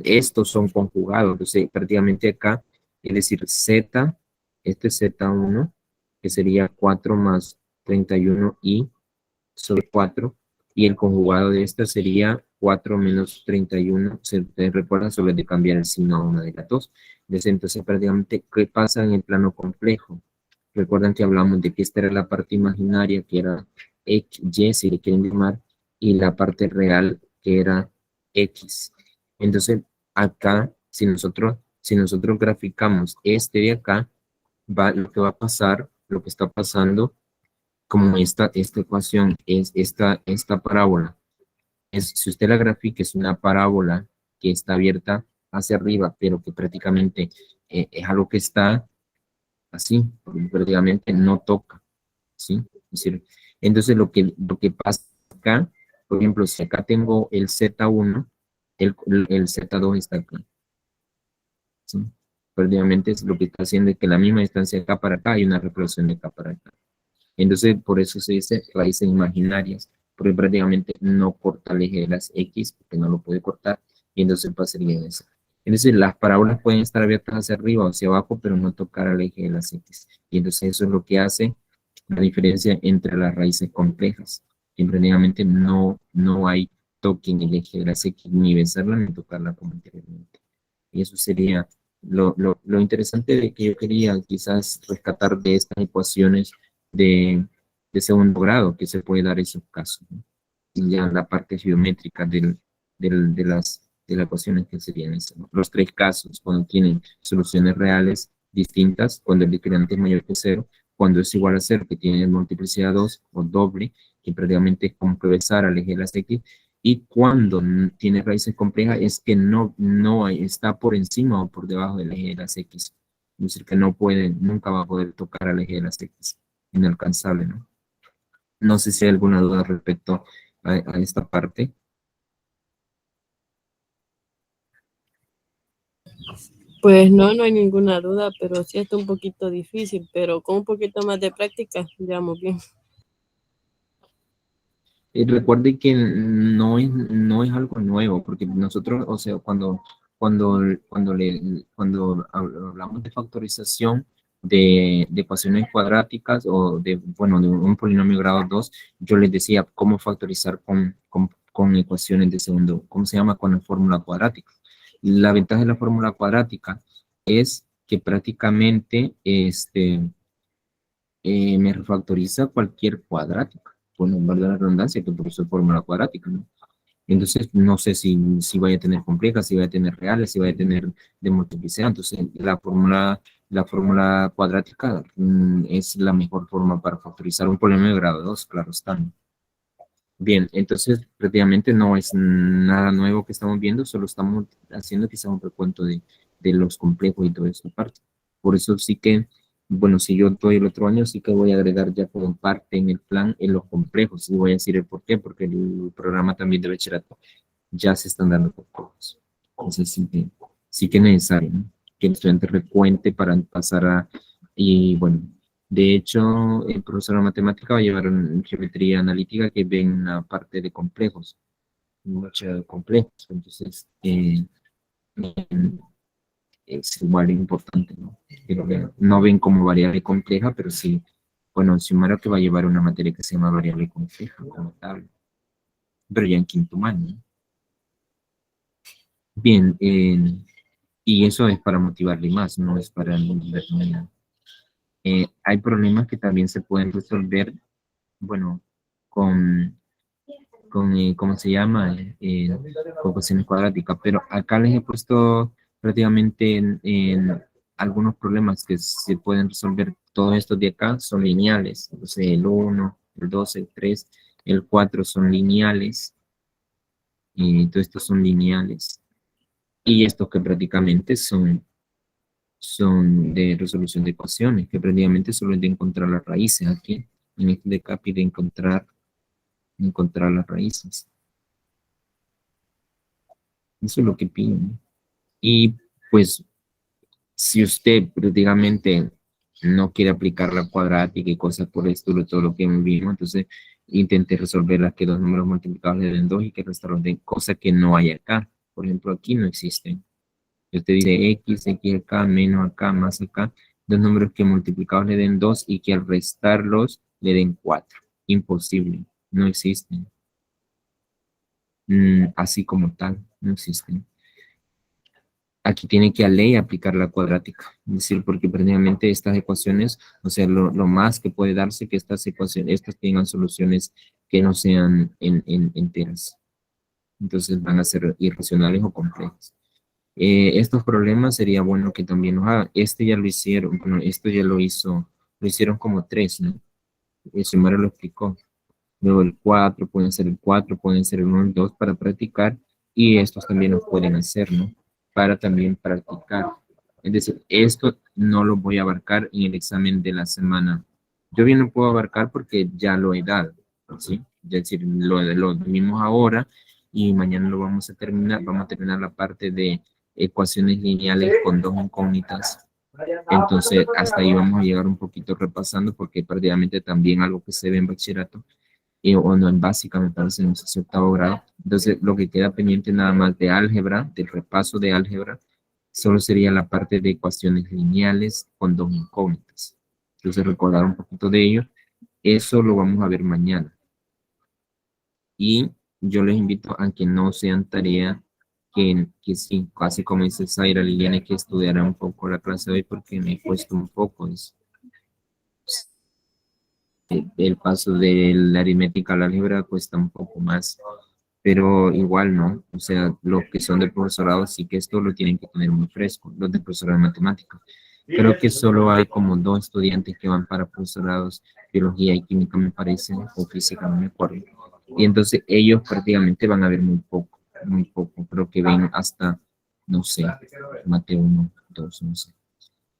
estos son conjugados? Entonces, prácticamente acá, es decir, z, este es z1, que sería 4 más 31i sobre 4, y el conjugado de esta sería 4 menos 31, se recuerda sobre de cambiar el signo a una de las dos. Entonces, prácticamente, ¿qué pasa en el plano complejo? Recuerdan que hablamos de que esta era la parte imaginaria, que era x, y, si le quieren llamar, y la parte real, que era x. Entonces, acá, si nosotros graficamos este de acá, lo que va a pasar, lo que está pasando, como esta ecuación es esta parábola, si usted la grafica, es una parábola que está abierta hacia arriba, pero que prácticamente es algo que está así, porque prácticamente no toca, ¿sí? Es decir, entonces lo que pasa acá, por ejemplo, si acá tengo el Z1, el Z2 está acá, ¿sí? Prácticamente es lo que está haciendo es que la misma distancia de acá para acá hay una reproducción de acá para acá. Entonces, por eso se dice raíces imaginarias, porque prácticamente no corta el eje de las X, porque no lo puede cortar, y entonces pasaría eso. Entonces, las parábolas pueden estar abiertas hacia arriba o hacia abajo, pero no tocar al eje de las X. Y entonces eso es lo que hace la diferencia entre las raíces complejas. Que prácticamente no hay toque en el eje de las X, ni besarla ni tocarla como anteriormente. Y eso sería lo interesante de que yo quería quizás rescatar de estas ecuaciones de, de segundo grado, que se puede dar esos casos, ¿no? Y ya la parte geométrica de las ecuaciones que serían esas, ¿no? Los tres casos, cuando tienen soluciones reales distintas, cuando el discriminante es mayor que cero, cuando es igual a cero, que tiene multiplicidad 2 o doble, que prácticamente es como que besar al eje de las X, y cuando tiene raíces complejas es que está por encima o por debajo del eje de las X. Es decir, que nunca va a poder tocar al eje de las X. Inalcanzable, ¿no? No sé si hay alguna duda respecto a esta parte. Pues no hay ninguna duda, pero sí está un poquito difícil, pero con un poquito más de práctica, ya muy bien. Recuerde que no es algo nuevo, porque nosotros, o sea, cuando hablamos de factorización de ecuaciones cuadráticas o de un polinomio grado 2, yo les decía cómo factorizar con ecuaciones de segundo, ¿cómo se llama? Con la fórmula cuadrática. La ventaja de la fórmula cuadrática es que prácticamente me refactoriza cualquier cuadrática. bueno, valga la redundancia, que por eso es fórmula cuadrática, ¿no? Entonces, no sé si vaya a tener complejas, si vaya a tener reales, si vaya a tener de multiplicidad. Entonces, la fórmula cuadrática es la mejor forma para factorizar un polinomio de grado 2, claro está, ¿no? Bien, entonces prácticamente no es nada nuevo que estamos viendo, solo estamos haciendo quizá un recuento de los complejos y toda esta parte. Por eso sí que, bueno, si yo doy el otro año, sí que voy a agregar ya como parte en el plan en los complejos. Y voy a decir el por qué, porque el programa también de bachillerato ya se están dando complejos. Entonces sí que es necesario, ¿no? Que el estudiante recuente para pasar a, y bueno, de hecho, el profesor de matemática va a llevar una geometría analítica que ven una parte de complejos, muchos complejos. Entonces, es igual de importante, ¿no? Que no ven como variable compleja, pero sí, bueno, Xiomara que va a llevar una materia que se llama variable compleja como tal, pero ya en quinto año, ¿no? Bien, y eso es para motivarle más, no es para determinar. Hay problemas que también se pueden resolver, bueno, con ¿cómo se llama? Con ecuaciones cuadráticas, pero acá les he puesto prácticamente en algunos problemas que se pueden resolver. Todos estos de acá son lineales, entonces el 1, el 2, el 3, el 4 son lineales, y todos estos son lineales, y estos que prácticamente son de resolución de ecuaciones, que prácticamente solo es de encontrar las raíces aquí, en este de acá pide encontrar las raíces. Eso es lo que piden. Y pues, si usted prácticamente no quiere aplicar la cuadrática y cosas por esto, todo lo que vimos, entonces intente resolver las que dos números multiplicados le den 2 y que restarlos den cosas que no hay acá. Por ejemplo, aquí no existen. Usted dice x acá, menos acá, más acá. Dos números que multiplicados le den 2 y que al restarlos le den 4. Imposible. No existen. Así como tal, no existen. Aquí tiene que a ley aplicar la cuadrática, es decir, porque prácticamente estas ecuaciones, o sea, lo más que puede darse que estas ecuaciones, estas tengan soluciones que no sean enteras. Entonces van a ser irracionales o complejas. Estos problemas sería bueno que también los hagan. Este ya lo hicieron, bueno, esto ya lo hicieron como 3, ¿no? Xiomara lo explicó. Luego el 4, pueden ser el 4, pueden ser el 1, el 2 para practicar y estos también los pueden hacer, ¿no? Para también practicar. Es decir, esto no lo voy a abarcar en el examen de la semana. Yo bien lo puedo abarcar porque ya lo he dado, ¿sí? Es decir, lo vimos ahora y mañana lo vamos a terminar la parte de ecuaciones lineales con dos incógnitas. Entonces, hasta ahí vamos a llegar un poquito repasando porque prácticamente también algo que se ve en bachillerato o no en básica, me parece, en ese octavo grado. Entonces, lo que queda pendiente nada más de álgebra, del repaso de álgebra, solo sería la parte de ecuaciones lineales con dos incógnitas. Entonces, recordar un poquito de ello. Eso lo vamos a ver mañana. Y yo les invito a que no sean tarea que sí, casi como dice Zaira, Liliana, que estudiara un poco la clase de hoy porque me cuesta un poco eso. El paso de la aritmética a la álgebra cuesta un poco más, pero igual, ¿no? O sea, los que son de profesorado sí que esto lo tienen que tener muy fresco, los de profesorado de matemáticas. Creo que solo hay como 2 estudiantes que van para profesorados, biología y química me parece, o física, no me acuerdo. Y entonces ellos prácticamente van a ver muy poco, creo que ven hasta, no sé, mate 1, 2, no sé.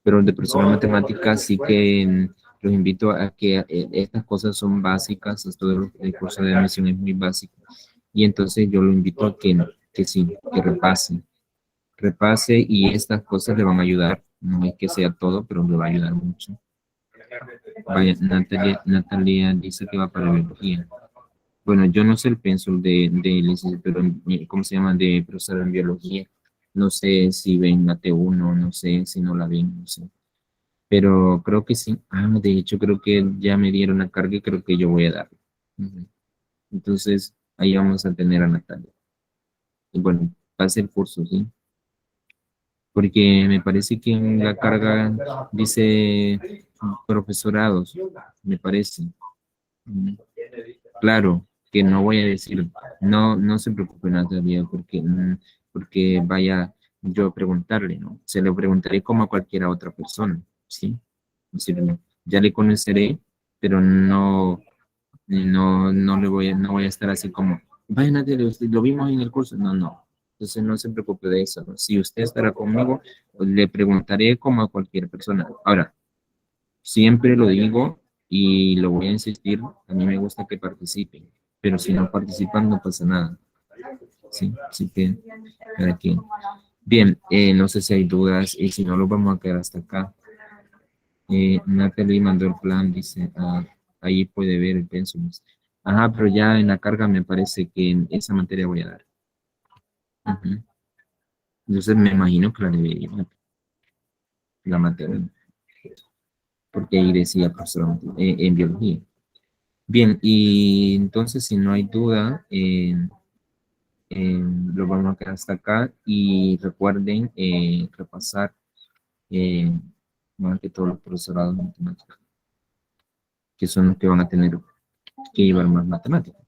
Pero de profesor de matemáticas sí que los invito a que estas cosas son básicas, esto del curso de admisión es muy básico. Y entonces yo lo invito a que sí, que repase y estas cosas le van a ayudar. No es que sea todo, pero le va a ayudar mucho. Vaya, Natalia dice que va para biología. Bueno, yo no sé el pénsul de licenciatura, ¿cómo se llama? De profesor en biología. No sé si ven la T1, no sé si no la ven, no sé. Pero creo que sí. Ah, de hecho, creo que ya me dieron la carga y creo que yo voy a darle. Ujú. Entonces, ahí vamos a tener a Natalia. Y bueno, pase el curso, ¿sí? Porque me parece que en la carga dice profesorados, me parece. Ujú. claro, que no voy a decir, no se preocupe Natalia, porque vaya yo a preguntarle, ¿no? Se lo preguntaré como a cualquier otra persona, ¿sí? Es decir, ya le conoceré, pero no voy a estar así como, vaya Natalia, lo vimos en el curso, no. Entonces no se preocupe de eso, ¿no? Si usted estará conmigo, pues, le preguntaré como a cualquier persona. Ahora, siempre lo digo y lo voy a insistir, a mí me gusta que participen, pero si no participan no pasa nada. Sí, así que cada quien. Bien, no sé si hay dudas y si no lo vamos a quedar hasta acá. Natalie mandó el plan, dice, ahí puede ver el pensum. Ajá, pero ya en la carga me parece que en esa materia voy a dar. Ujú. Entonces me imagino que la debería, la materia, porque ahí decía profesor en biología. Bien, y entonces si no hay duda, lo vamos a quedar hasta acá y recuerden repasar más que todos los profesorados de matemáticas, que son los que van a tener que llevar más matemáticas.